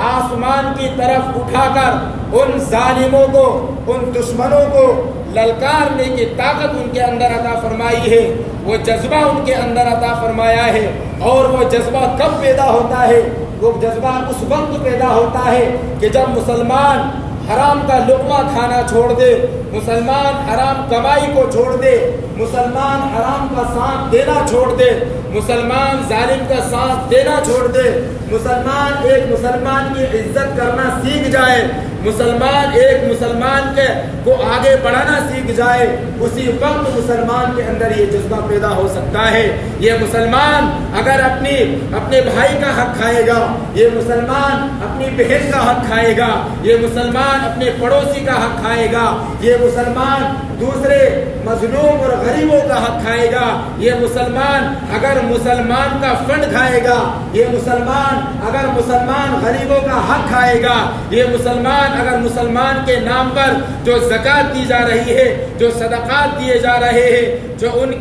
آسمان کی طرف اٹھا کر ان ظالموں کو، ان دشمنوں کو للکارنے کی طاقت ان کے اندر عطا فرمائی ہے، وہ جذبہ ان کے اندر عطا فرمایا ہے۔ اور وہ جذبہ کب پیدا ہوتا ہے؟ وہ جذبہ اس وقت پیدا ہوتا ہے کہ جب مسلمان حرام کا لقمہ کھانا چھوڑ دے، مسلمان حرام کمائی کو چھوڑ دے، مسلمان حرام کا ساتھ دینا چھوڑ دے، مسلمان ظالم کا ساتھ دینا چھوڑ دے، مسلمان ایک مسلمان کی عزت کرنا سیکھ جائے، مسلمان ایک مسلمان کو آگے بڑھانا سیکھ جائے، اسی وقت مسلمان کے اندر یہ جذبہ پیدا ہو سکتا ہے۔ یہ مسلمان اگر اپنے بھائی کا حق کھائے گا، یہ مسلمان اپنی بہن کا حق کھائے گا، یہ مسلمان اپنے پڑوسی کا حق کھائے گا، یہ مسلمان دوسرے مظلوم اور غریبوں کا حق کھائے گا، یہ مسلمان اگر مسلمان کا فنڈ کھائے گا، یہ مسلمان اگر مسلمان غریبوں کا حق کھائے گا، یہ مسلمان اگر مسلمان کے نام پر جو زکوٰۃ دی جا رہی ہے، جو صدقات دیے جا رہے ہیں، جو ان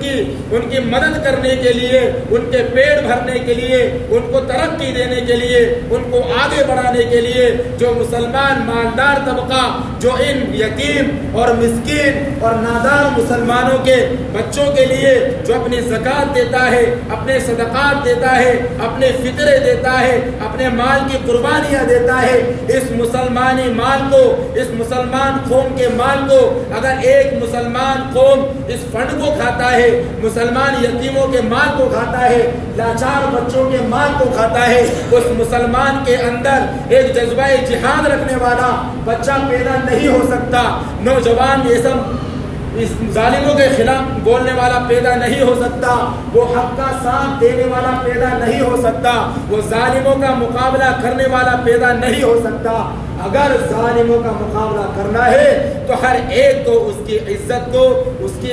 کی مدد کرنے کے لیے، ان کے پیٹ بھرنے کے لیے، ان کو ترقی دینے کے لیے، ان کو آگے بڑھانے کے لیے جو مسلمان مالدار طبقہ جو ان یتیم اور مسکین اور نادار مسلمانوں کے بچوں کے لیے جو اپنی زکوٰۃ دیتا ہے، اپنے صدقات دیتا ہے، اپنے فطرے دیتا ہے، اپنے مال کی قربانیاں دیتا ہے، اس مسلمانی مال کو، اس مسلمان قوم کے مال کو اگر ایک مسلمان قوم اس فنڈ کو کھاتا ہے، مسلمان یتیموں کے مال کو کھاتا ہے، لاچار بچوں کے مال کو کھاتا ہے، اس مسلمان کے اندر ایک جذبہ جہاد رکھنے والا بچہ پیدا نہیں ہو سکتا، نوجوان یہ سب اس ظالموں کے خلاف بولنے والا پیدا نہیں ہو سکتا، وہ حق کا ساتھ دینے والا پیدا نہیں ہو سکتا، وہ ظالموں کا مقابلہ کرنے والا پیدا نہیں ہو سکتا۔ اگر ظالموں کا مقابلہ کرنا ہے تو ہر ایک کو اس کی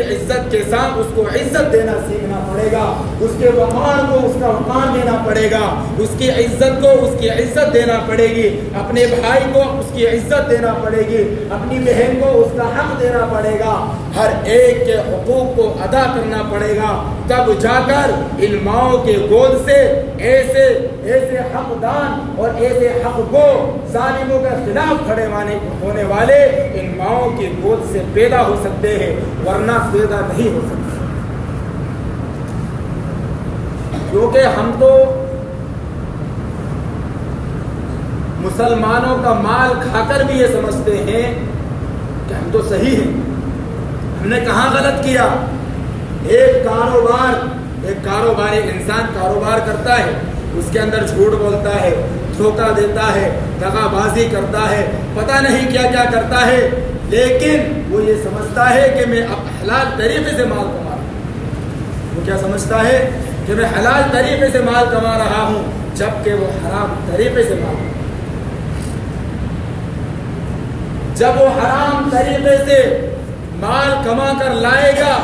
عزت کے ساتھ اس کو عزت دینا سیکھنا پڑے گا، اس کے وقار کو اس کا وقار دینا پڑے گا، اس کی عزت کو اس کی عزت دینا پڑے گی، اپنے بھائی کو اس کی عزت دینا پڑے گی، اپنی بہن کو اس کا حق دینا پڑے گا، ہر ایک کے حقوق کو ادا کرنا پڑے گا، تب جا کر ان ماؤں کے گود سے ایسے حقدان اور ایسے حق گو ظالموں کے خلاف کھڑے ہونے والے ان ماؤں کی گود سے پیدا ہو سکتے ہیں، ورنہ پیدا نہیں ہو سکتے، کیونکہ ہم تو مسلمانوں کا مال کھا کر بھی یہ سمجھتے ہیں کہ ہم تو صحیح ہیں، ہم نے کہاں غلط کیا۔ ایک کاروباری انسان کاروبار کرتا ہے، اس کے اندر جھوٹ بولتا ہے، دھوکہ دیتا ہے، دغا بازی کرتا ہے، پتہ نہیں کیا کیا کرتا ہے، لیکن وہ یہ سمجھتا ہے کہ میں اب حلال طریقے سے مال کما رہا ہوں، وہ کیا سمجھتا ہے کہ میں حلال طریقے سے مال کما رہا ہوں، جبکہ وہ حرام طریقے سے مال کما رہا ہے۔ جب وہ حرام طریقے سے مال کما کر لائے گا،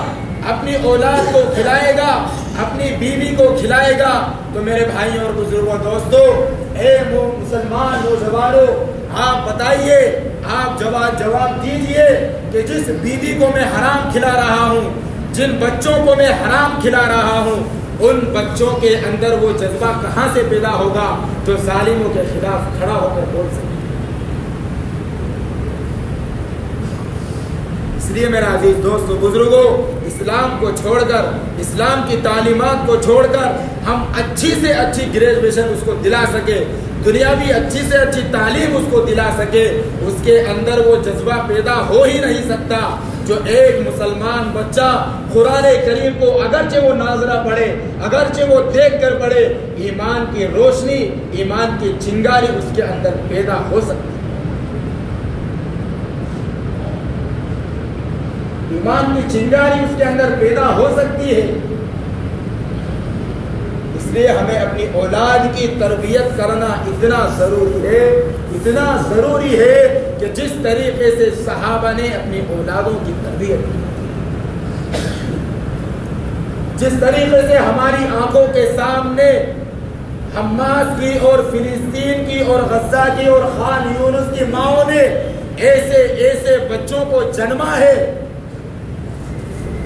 اپنی اولاد کو کھلائے گا، اپنی بیوی کو کھلائے گا، تو میرے بھائیوں اور بزرگوں دوستوں، اے وہ مسلمان نوجوانوں، آپ بتائیے، آپ جواب دیجئے کہ جس بیوی کو میں حرام کھلا رہا ہوں، جن بچوں کو میں حرام کھلا رہا ہوں، ان بچوں کے اندر وہ جذبہ کہاں سے پیدا ہوگا جو ظالموں کے خلاف کھڑا ہو کر بول سکے۔ اس لیے میرا عزیز دوستو بزرگوں، اسلام کو چھوڑ کر، اسلام کی تعلیمات کو چھوڑ کر ہم اچھی سے اچھی گریجویشن اس کو دلا سکے، دنیاوی اچھی سے اچھی تعلیم اس کو دلا سکے، اس کے اندر وہ جذبہ پیدا ہو ہی نہیں سکتا جو ایک مسلمان بچہ قرآن کریم کو اگرچہ وہ ناظرہ پڑھے، اگرچہ وہ دیکھ کر پڑھے، ایمان کی روشنی، ایمان کی چنگاری اس کے اندر پیدا ہو سکتی ہے، ایمان کی چنگاری اس کے اندر پیدا ہو سکتی ہے۔ اس لیے ہمیں اپنی اولاد کی تربیت کرنا اتنا ضروری ہے کہ جس طریقے سے صحابہ نے اپنی اولادوں کی تربیت کی، جس طریقے سے ہماری آنکھوں کے سامنے حماس کی اور فلسطین کی اور غزہ کی اور خان یونس کی ماؤں نے ایسے بچوں کو جنما ہے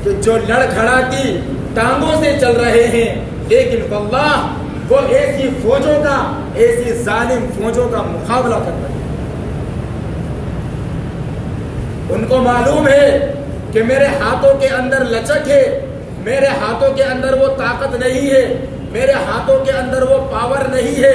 کہ جو لڑکھڑاتی ٹانگوں سے چل رہے ہیں، لیکن واللہ وہ ایسی فوجوں کا، ایسی ظالم فوجوں کا مقابلہ کر رہے ہیں۔ ان کو معلوم ہے کہ میرے ہاتھوں کے اندر لچک ہے، میرے ہاتھوں کے اندر وہ طاقت نہیں ہے، میرے ہاتھوں کے اندر وہ پاور نہیں ہے،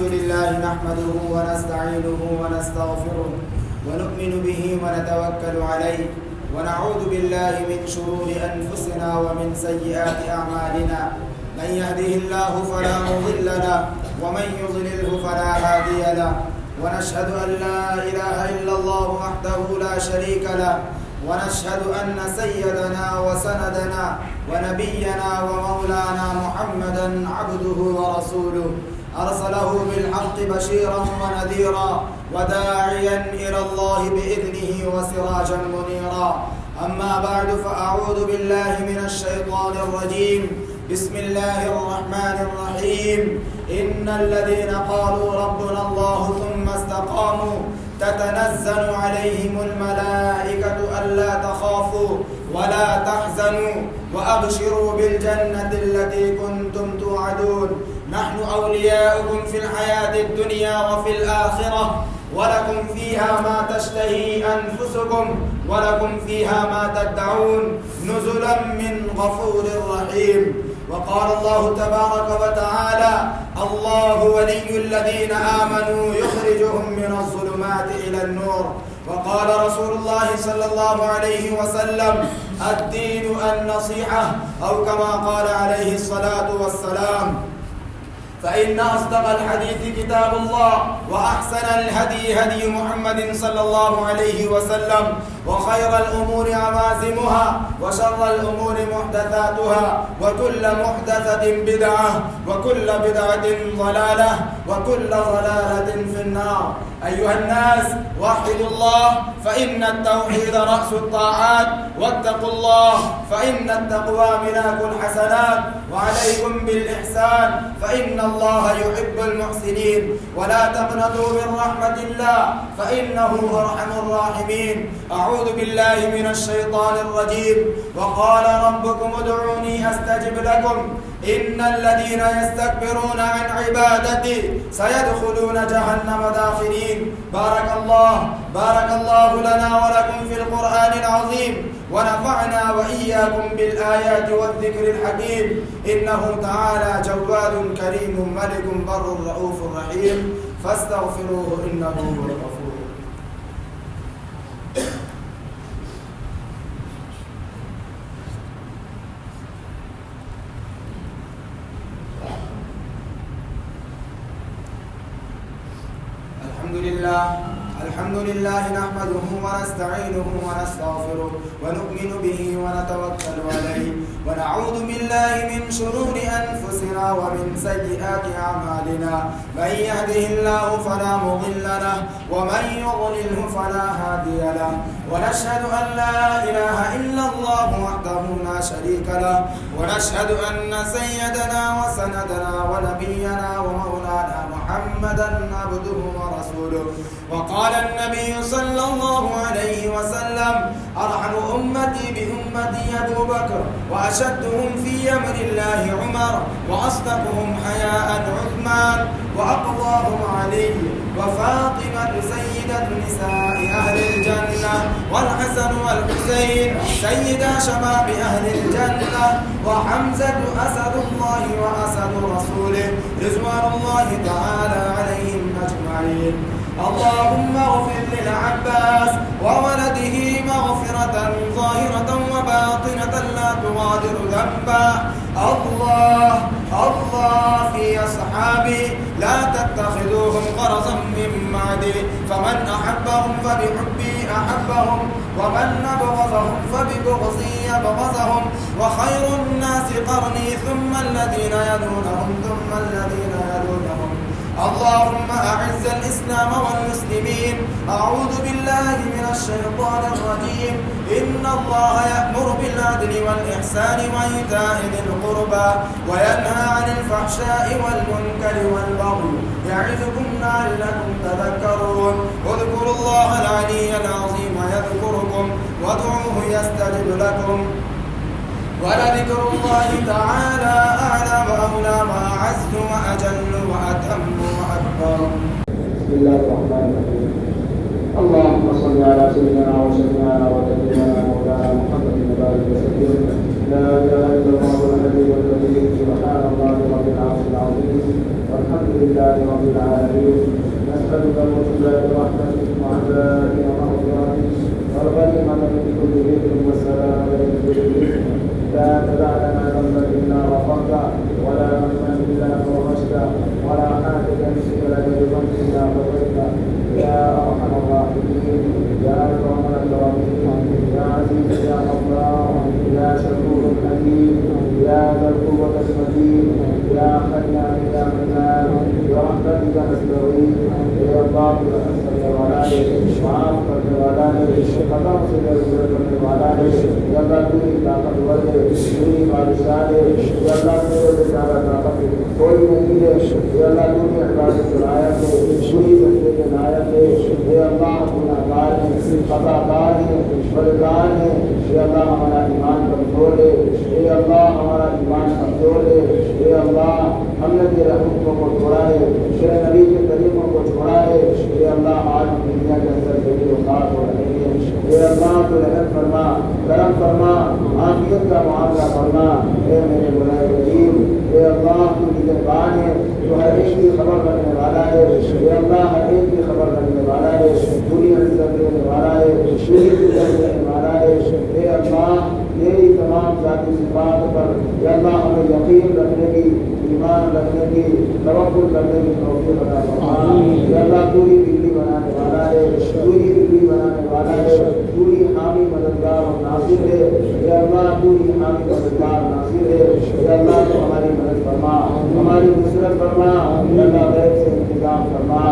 الحمد لله نحمده ونستعينه ونستغفره ونؤمن به ونتوكل عليه ونعوذ بالله من شرور أنفسنا ومن سيئات أعمالنا من يهده الله فلا مضل له ومن يضلله فلا هادي له ونشهد أن لا إله إلا الله وحده لا شريك له ونشهد أن سيدنا وسندنا ونبينا ومولانا محمدا عبده ورسوله أرسله بالحق بشيرا ونذيرا وداعيا إلى الله بإذنه وسراجا منيرا أما بعد فأعوذ بالله من الشيطان الرجيم بسم الله الرحمن الرحيم إن الذين قالوا ربنا الله ثم استقاموا تتنزل عليهم الملائكة ألا تخافوا ولا تحزنوا وأبشروا بالجنة التي كنتم توعدون نحن أولياؤكم في الحياة الدنيا وفي الآخرة ولكم فيها ما تشتهي أنفسكم ولكم فيها ما تدعون نزلا من غفور رحيم. وقال الله تبارك وتعالى الله ولي الذين آمنوا يخرجهم من الظلمات إلى النور. وقال رسول الله صلى الله عليه وسلم الدين النصيحة أو كما قال عليه الصلاة والسلام. فإن أصدق الحديث كتاب الله وأحسن الهدي هدي محمد صلى الله عليه وسلم وخير الأمور عوازمها وشر الأمور محدثاتها وكل محدثة بدعة وكل بدعة ضلالة وكل ضلالة في النار. أيها الناس وحدوا الله فإن التوحيد رأس الطاعات واتقوا الله فإن التقوى ملاك الحسنات وعليكم بالإحسان فإن الله يحب المحسنين ولا تقنطوا من رحمة الله فإنه أرحم الراحمين. أعوذ بالله من الشيطان الرجيم. وقال ربكم ادعوني أستجب لكم إن الذين يستكبرون عن عبادتي سيدخلون جهنم داخلين. بارك الله لنا ولكم في القرآن العظيم ونفعنا وإياكم بالآيات والذكر الحكيم إنه تعالى جواد كريم ملك بر رؤوف رحيم فاستغفروه إنه هو الغفور. الحمد لله نحمده ونستعينه ونستغفره ونؤمن به ونتوكل عليه ونعوذ بالله من شرور أنفسنا ومن سيئات أعمالنا من يهده الله فلا مضل له ومن يضلله فلا هادي له ونشهد أن لا إله إلا الله وحده لا شريك له ونشهد أن سيدنا وسندنا ونبينا ومولانا محمدا عبده ورسوله. وقال النبي صلى الله عليه وسلم أرحم أمتي بأمتي أبو بكر وأشدهم في أمر الله عمر وأصدقهم حياء عثمان وأقضاهم علي وفاطمة سيدة سيدة نساء أهل الجنة، والحسن والحسين سيدا شباب أهل الجنة، وحمزة أسد الله وأسد رسوله رضوان الله تعالى عليهم أجمعين. اللهم اغفر للعباس وولده مغفرة ظاهرة وباطنة لا تغادر ذنبا. الله في أصحابي لا تتخذوهم غرضا من بعدي، فمن أحبهم فبحبي أحبهم، ومن أبغضهم فببغضي يبغضهم، وخير الناس قرني ثم الذين يلونهم ثم الذين يلونهم. اللهم أعز الإسلام والمسلمين. أعوذ بالله من الشيطان الرجيم. إن الله يأمر بالعدل والإحسان وإيتاء ذي القربى وينهى عن الفحشاء والمنكر والبغي يعظكم لعلكم تذكرون. اذكروا الله العلي العظيم يذكركم وادعوه يستجب لكم، ولذكر الله تعالى أعلى وأولى وأعز وأجل وأتم وأكبر. بسم الله الرحمن الرحيم. اللهم صل على سيدنا وسيدنا ونبينا مولانا محمد وبارك وسلم. لا اله الا الله العلي الكبير، سبحان الله رب العرش العظيم، والحمد لله رب العالمين. نسألك موجبات رحمتك وعزائم مغفرتك والغنيمة من كل ذكر والسلام من كل إثم. لا تدع لنا ذنبا إلا غفرته، ولا هما إلا فرجته، ولا حاجة لك بذنب إلا قضيته. يا أرحم الراحمين، يا أكرم الأكرمين، يا عزيز يا غفار، يا شكور حليم، يا ذا القوة المتين، يا حنان يا منان، برحمتك نستغيث. يا الله أنصر ولائك وعافك ولائك وتنصر ولائك. يا الله تجھے طاقت ورے، تجھے بادشاہ ہے. یا اللہ تیرے سے زیادہ طاقت کوئی نہیں ہے. یا اللہ تجھے عبادت کے لائق ہے، تجھے بندے کے لائق ہے. یا اللہ گناہگار ہیں، خطاکار ہیں، بدکار ہیں. یا اللہ ہمارا ایمان کمزور ہے. یا اللہ ہمارا ایمان کمزور ہے. یا اللہ ہم نے تیرے حکموں کو چھوڑا ہے، تیرے نبی کے طریقوں کو چھوڑا ہے. یا اللہ آج دنیا کے اندر تیری اوقات ہو رہی ہے. یا اللہ تو رحم فرما، کرم فرما، عافیت کا معاملہ فرما. اے میرے مولا کریم، اے اللہ تو نگہبان ہے، تو ہر ایک کی خبر رکھنے والا ہے. اے اللہ ہر ایک کی خبر رکھنے والا ہے، پوری عزت دینے والا ہے، پوری عزت دینے والا ہے. اے اللہ تیری تمام ذاتی صفات پر یا اللہ ہمیں یقین رکھنے کی، ایمان رکھنے کی، توکل کرنے کی توفیق عطا فرما. یا اللہ پوری بجلی بنانے والا ہے، پوری بجلی بنانے والا ہے، پوری حامی مددگار اور ناصر ہے. یا اللہ پوری حامی مددگار ناصر ہے. یا اللہ تو ہماری مدد فرما، ہماری نصرت فرما. یا اللہ غیب سے انتظام فرما.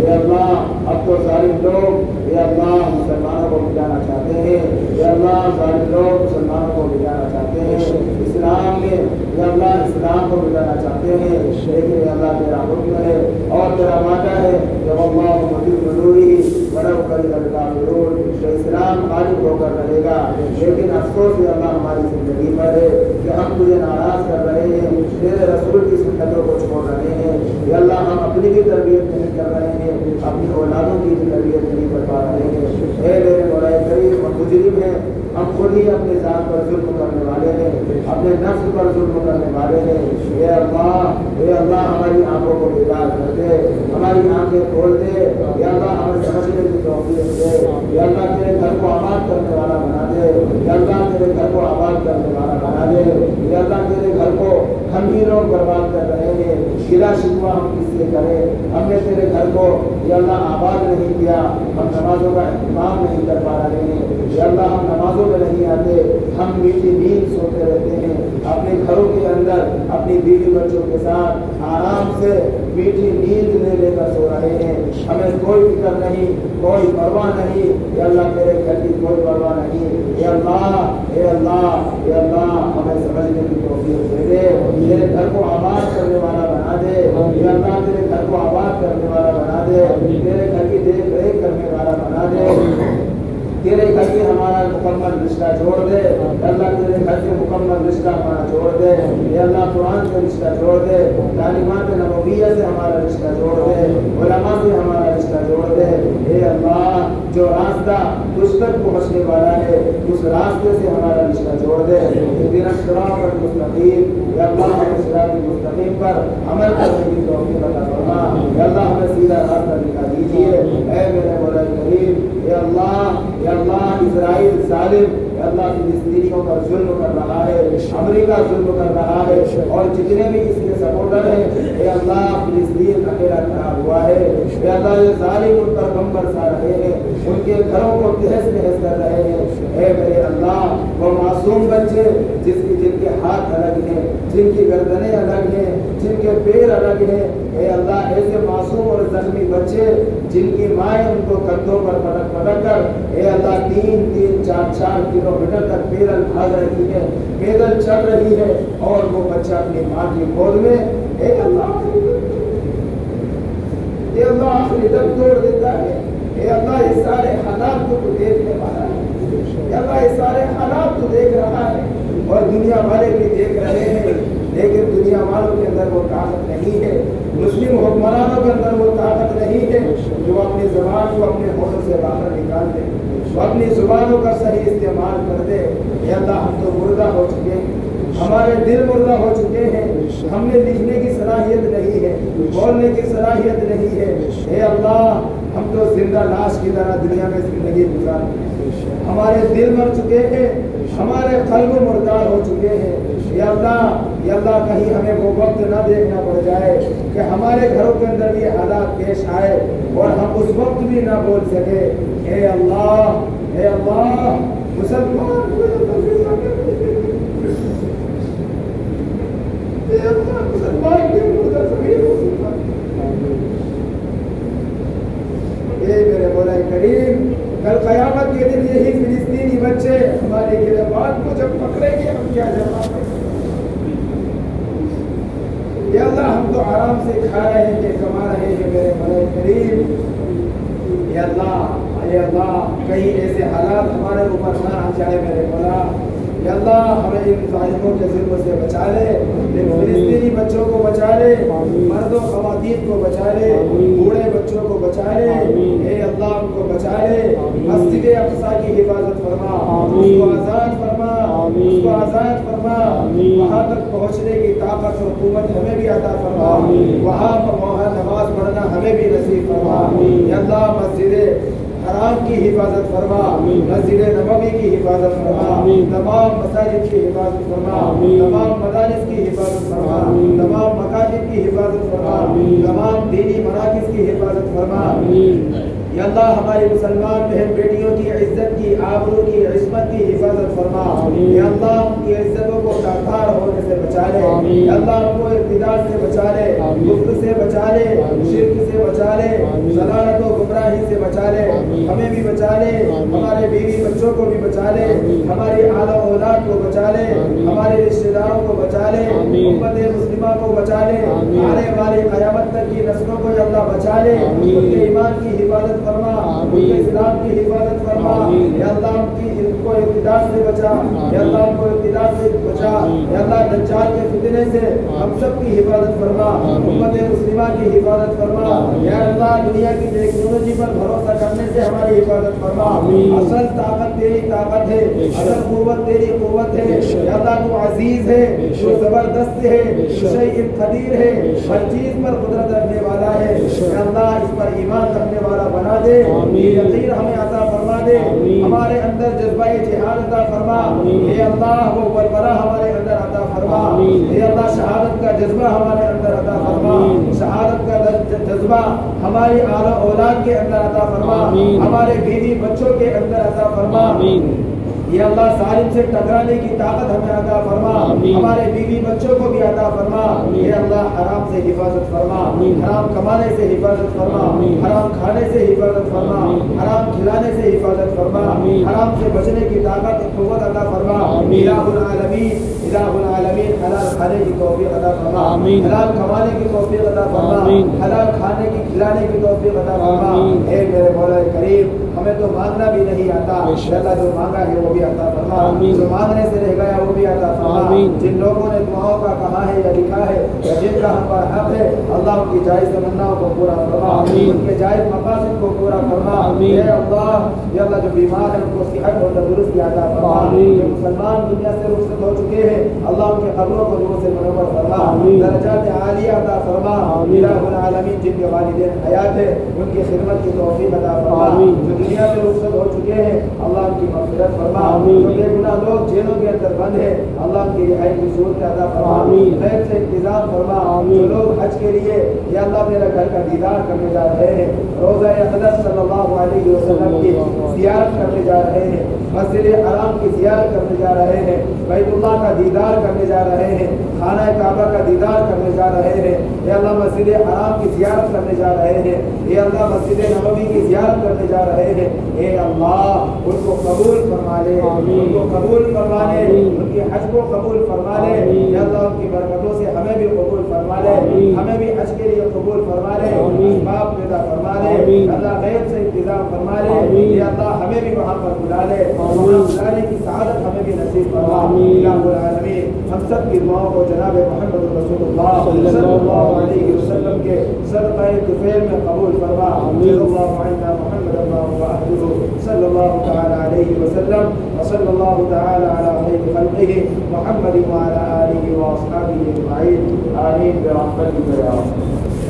یا اللہ اب تو ظالم لوگ یا اللہ مسلمانوں کو مٹانا چاہتے ہیں. یا اللہ ظالم لوگ مسلمانوں کو مٹانا چاہتے ہیں. اسلام میں یا اللہ اسلام کو مٹانا چاہتے ہیں، لیکن یا اللہ تیرا حکم ہے اور تیرا وعدہ ہے جب اللہ مدد منوری ولو کرہ الکافرون، تو اسلام غالب ہو کر رہے گا. لیکن افسوس یا اللہ ہماری زندگی پر ہے کہ ہم تجھے ناراض کر رہے ہیں، تیرے رسول کی سنتوں کو چھوڑ رہے ہیں. یا اللہ ہم اپنی بھی تربیت نہیں کر رہے ہیں، اپنی اولادوں کی بھی تربیت نہیں کر پا رہے ہیں. اے میرے مولا کریم، ہم مجرم ہیں، ہم خود ہی اپنے ذات پر ظلم کرنے والے ہیں، اپنے نفس پر ظلم کرنے والے ہیں. اے اللہ ہماری آنکھوں کو بیدار کر دے، ہماری آنکھیں کھول دے. یا اللہ ہمیں سمجھنے کی توفیق دے. یا اللہ تیرے گھر کو آباد کرنے والا بنا دے. یا اللہ تیرے گھر کو آباد کرنے والا بنا دے. یا اللہ تیرے گھر کو ہم ہی لوگ برباد کر رہے ہیں، گلا شکوہ ہم کس سے کریں؟ ہم نے تیرے گھر کو یا اللہ آباد نہیں کیا، ہم نمازوں کا اہتمام نہیں کر پا رہے ہیں. یا اللہ ہم نمازوں میں نہیں آتے، ہم میٹھی نیند سوتے رہتے ہیں اپنے گھروں کے اندر اپنی بیوی بچوں کے ساتھ آرام سے میٹھی نیند لے لے کر سو رہے ہیں. ہمیں کوئی فکر نہیں، کوئی پرواہ نہیں. یا اللہ تیرے گھر کی کوئی پرواہ نہیں. اے اللہ اے اللہ اے اللہ ہمیں سمجھنے کی توفیق دے دے. تیرے گھر کو آباد کرنے والا بنا دے. اے اللہ تیرے گھر کو آباد کرنے والا بنا دے. تیرے گھر کی دیکھ ریکھ کرنے والا بنا دے. تیرے گھر سے ہمارا مکمل رشتہ جوڑ دے. اللہ تیرے گھر سے مکمل رشتہ ہمارا جوڑ دے. یا اللہ قرآن سے رشتہ جوڑ دے، تعلیمات نبویہ سے ہمارا رشتہ جوڑ دے، علماء سے ہمارا رشتہ جوڑ دے. اے اے اللہ جو راستہ تجھ تک پہنچنے والا ہے اس راستے سے ہمارا رشتہ جوڑ دے. اہدنا الصراط المستقیم، یا اللہ ہمیں صراط المستقیم پر عمل کرنے کی توفیق عطا فرما. یا اللہ ہمیں سیدھا راستہ دکھا دیجیے. اے میرے مولا کریم، یا اللہ اسرائیل ظالم یا اللہ فلسطینیوں پر ظلم کر رہا ہے، امریکہ ظلم کر رہا ہے، اور جتنے بھی اس کے سپورٹر ہیں اے اللہ فلسطین اکیلا کھڑا ہوا ہے. اے اللہ یہ ظالم ان پر غم برسا رہے ہیں، ان کے گھروں کو تہس نہس کر رہے ہیں. اے میرے اللہ وہ معصوم بچے جن کے ہاتھ الگ ہیں، جن کی گردنیں الگ ہیں، جن کے پیر الگ ہیں، اے اللہ ایسے معصوم اور زخمی بچے جن کی مائیں ان کو کندھوں پر پٹک پٹک کر اے اللہ 3-4 کلومیٹر تک پیدل بھاگ رہی ہے، پیدل چل رہی ہے، اور وہ بچہ اپنی ماں کی گود میں اے اللہ آخری دم توڑ دیتا ہے. اے اللہ یہ سارے حالات کو تو دیکھنے والا ہے. اے اللہ یہ سارے حالات تو دیکھ رہا ہے، اور دنیا والے بھی دیکھ رہے ہیں، لیکن دنیا والوں کے اندر وہ طاقت نہیں ہے، مسلم حکمرانوں کے اندر وہ طاقت نہیں ہے جو اپنی زبان کو اپنے ہونٹ سے باہر نکال دے، وہ اپنی زبانوں کا صحیح استعمال کر دے. اے اللہ ہم تو مردہ ہو چکے ہیں، ہمارے دل مردہ ہو چکے ہیں، ہم نے لکھنے کی صلاحیت نہیں ہے، بولنے کی صلاحیت نہیں ہے. اے اللہ ہم تو زندہ لاش کی طرح دنیا میں زندگی گزارتے ہیں، ہمارے دل مر چکے ہیں، ہمارے قلب مردار ہو چکے ہیں. یا اللہ کہیں ہمیں وہ وقت نہ دیکھنا پڑ جائے کہ ہمارے گھروں کے اندر یہ حالات پیش آئے اور ہم اس وقت بھی نہ بول سکے. اے اللہ مسلمان اے میرے مولا کریم، کل قیامت کے دن یہی فلسطینی بچے ہمارے گربان کو جب پکڑیں گے ہم کیا جواب دیں؟ یا اللہ ہم تو آرام سے کھا رہے ہیں، کما رہے ہیں میرے مولا کریم. یا اللہ کہیں ایسے حالات ہمارے اوپر نہ آ جائے میرے مولا. یا اللہ ہمیں ان ظالموں کے ظلم سے بچا لے، فلسطینی بچوں کو بچا لے، مرد و خواتین کو بچا لے، بوڑھے بچوں کو بچا لے. اے اللہ ان کو بچا لے. مسجد اقصی کی حفاظت فرما، اس کو آزاد فرما، اس کو آزاد فرما. وہاں تک پہنچنے کی طاقت اور قوت ہمیں بھی عطا فرما، وہاں نماز پڑھنا ہمیں بھی نصیب فرما. یا اللہ مسجد حرام کی حفاظت فرما، مسجد نبوی کی حفاظت فرما، تمام مساجد کی حفاظت فرما، تمام مدارس کی حفاظت فرما، تمام مکاتب کی حفاظت فرما، تمام دینی مراکز کی حفاظت فرما. یا اللہ ہماری مسلمان بہن بیٹیوں کی عزت کی، آبرو کی، عصمت کی حفاظت فرما. یا اللہ ان کی عزتوں کو تاثار ہونے سے بچا لے. یا اللہ ان کو ارتداد سے بچا لے، کفر سے بچا لے، شرک سے بچا لے، ضلالت و گمراہی سے بچا لے. ہمیں بھی بچا لے، ہمارے بیوی بچوں کو بھی بچا لے، ہماری آل و اولاد کو بچا لے، ہمارے رشتہ داروں کو بچا لے، امت مسلمہ کو بچا لے، آنے والی قیامت تک کی نسلوں کو یا اللہ بچا لے. ان کے ایمان کی حفاظت فرما، ان کے اسلام کی حفاظت فرما. یا اللہ ان کو ارتداد سے بچا، یا اللہ ان کو ارتداد سے بچا. یا اللہ دجال کے فتنے سے ہم سب کی حفاظت فرما، امت مسلمہ کی حفاظت فرما. یا اللہ دنیا کی ٹیکنالوجی پر بھروسہ کرنے سے ہماری حفاظت فرما. اصل طاقت تیری طاقت ہے، اصل قوت تیری قوت ہے. یا اللہ تو عزیز ہے، تو زبردست ہے، شیء قدیر ہے، ہر چیز پر قدرت رکھنے والا ہے. یا اللہ اس پر ایمان رکھنے والا بنا دے، یقین ہمیں عطا فرما دے. ہمارے اندر جذبہ جہاد عطا فرما. اے اللہ وہ ولولہ ہمارے اندر عطا فرما. اے اللہ شہادت کا جذبہ ہمارے اندر عطا فرما. شہادت کا جذبہ ہماری آل و اولاد کے اندر عطا فرما، ہمارے بیوی بچوں کے اندر عطا فرما. یا اللہ ظالم سے ٹکرانے کی طاقت ہمیں عطا فرما، ہمارے بیوی بچوں کو بھی عطا فرما. یا اللہ حرام سے حفاظت فرما، حرام کمانے سے حفاظت فرما، حرام کھانے سے حفاظت فرما، حرام کھلانے سے حفاظت فرما، حرام سے بچنے کی طاقت قوت عطا فرما. الہ العالمین الہ العالمین حلال کھانے کی توفیق عطا فرما، آمین۔ حلال کمانے کی توفیق عطا فرما، آمین۔ حلال کھانے کی کھلانے کی توفیق عطا فرما۔ آمین۔ اے میرے مولا کریم، ہمیں تو مانگنا بھی نہیں آتا، بے شک۔ اللہ جو مانگا ہے وہ بھی عطا فرما، آمین۔ جو مانگنے سے رہ گیا وہ بھی عطا فرما۔ آمین۔ جن لوگوں نے دعاؤں کا کہا ہے یا لکھا ہے یا جن کا ہم پر حق ہے، اللہ ان کی جائز تمناؤں کو پورا فرما، آمین۔ ان کے جائز مقاصد کو پورا فرما۔ آمین۔ اے اللہ، یا اللہ جو بیمار ہیں ان کو صحت اور تندرستی عطا فرما، آمین۔ جو مسلمان دنیا سے رخصت ہو چکے ہیں اللہ ان کے قبروں کو نور سے منور فرما، آمین۔ درجات عالیہ عطا فرما۔ آمین۔ الہ العالمین جن کے والدین حیات ہے ان کی خدمت کی توفیق عطا فرما، آمین۔ جو دنیا سے رخصت ہو چکے ہیں اللہ ان کی مغفرت فرما، آمین۔ جو بے گناہ لوگ جیلوں کے اندر بند ہیں اللہ ان کی رہائی کی صورت عطا فرما، آمین۔ خیر سے انتظام فرما۔ آمین۔ جو لوگ حج کے لیے یا اللہ میرا گھر کا دیدار کرنے جا رہے ہیں، روزہ اقدس صلی اللہ علیہ وسلم کی زیارت کرنے جا رہے ہیں، مسجد حرام کی زیارت کرنے جا رہے ہیں، بیت اللہ کا دیدار کرنے جا رہے ہیں، خانہ کعبہ کا دیدار کرنے جا رہے ہیں، اے اللہ مسجد حرام کی زیارت کرنے جا رہے ہیں، اے اللہ مسجد نبوی کی زیارت کرنے جا رہے ہیں، اے اللہ ان کو قبول فرما لے، ان کو قبول فرما لے، ان کی حج کو قبول فرما لے، اے اللہ ان کی برکتوں سے ہمیں بھی قبول فرما لے، ہمیں بھی حج کے لیے قبول فرما لے، اسباب پیدا فرما لے، اللہ غیب سے انتظام فرما لے، اے اللہ ہمیں بھی وہاں پر بلا لے، وہاں بلانے کی سعادت ہمیں بھی نصیب فرما۔ الہ العالمین ہم سب کی دعاؤں کو جناب محمد رسول اللہ صلی اللہ علیہ وسلم کے صدقہ طفیل میں قبول فرما۔ صلی اللہ علیہ محمد اللہ وآلہ صلی اللہ تعالی علیہ وسلم وصلی اللہ تعالی علی خیر خلقہ محمد وعلی آلہ واصحابہ اجمعین، آمین برحمتک یا رب۔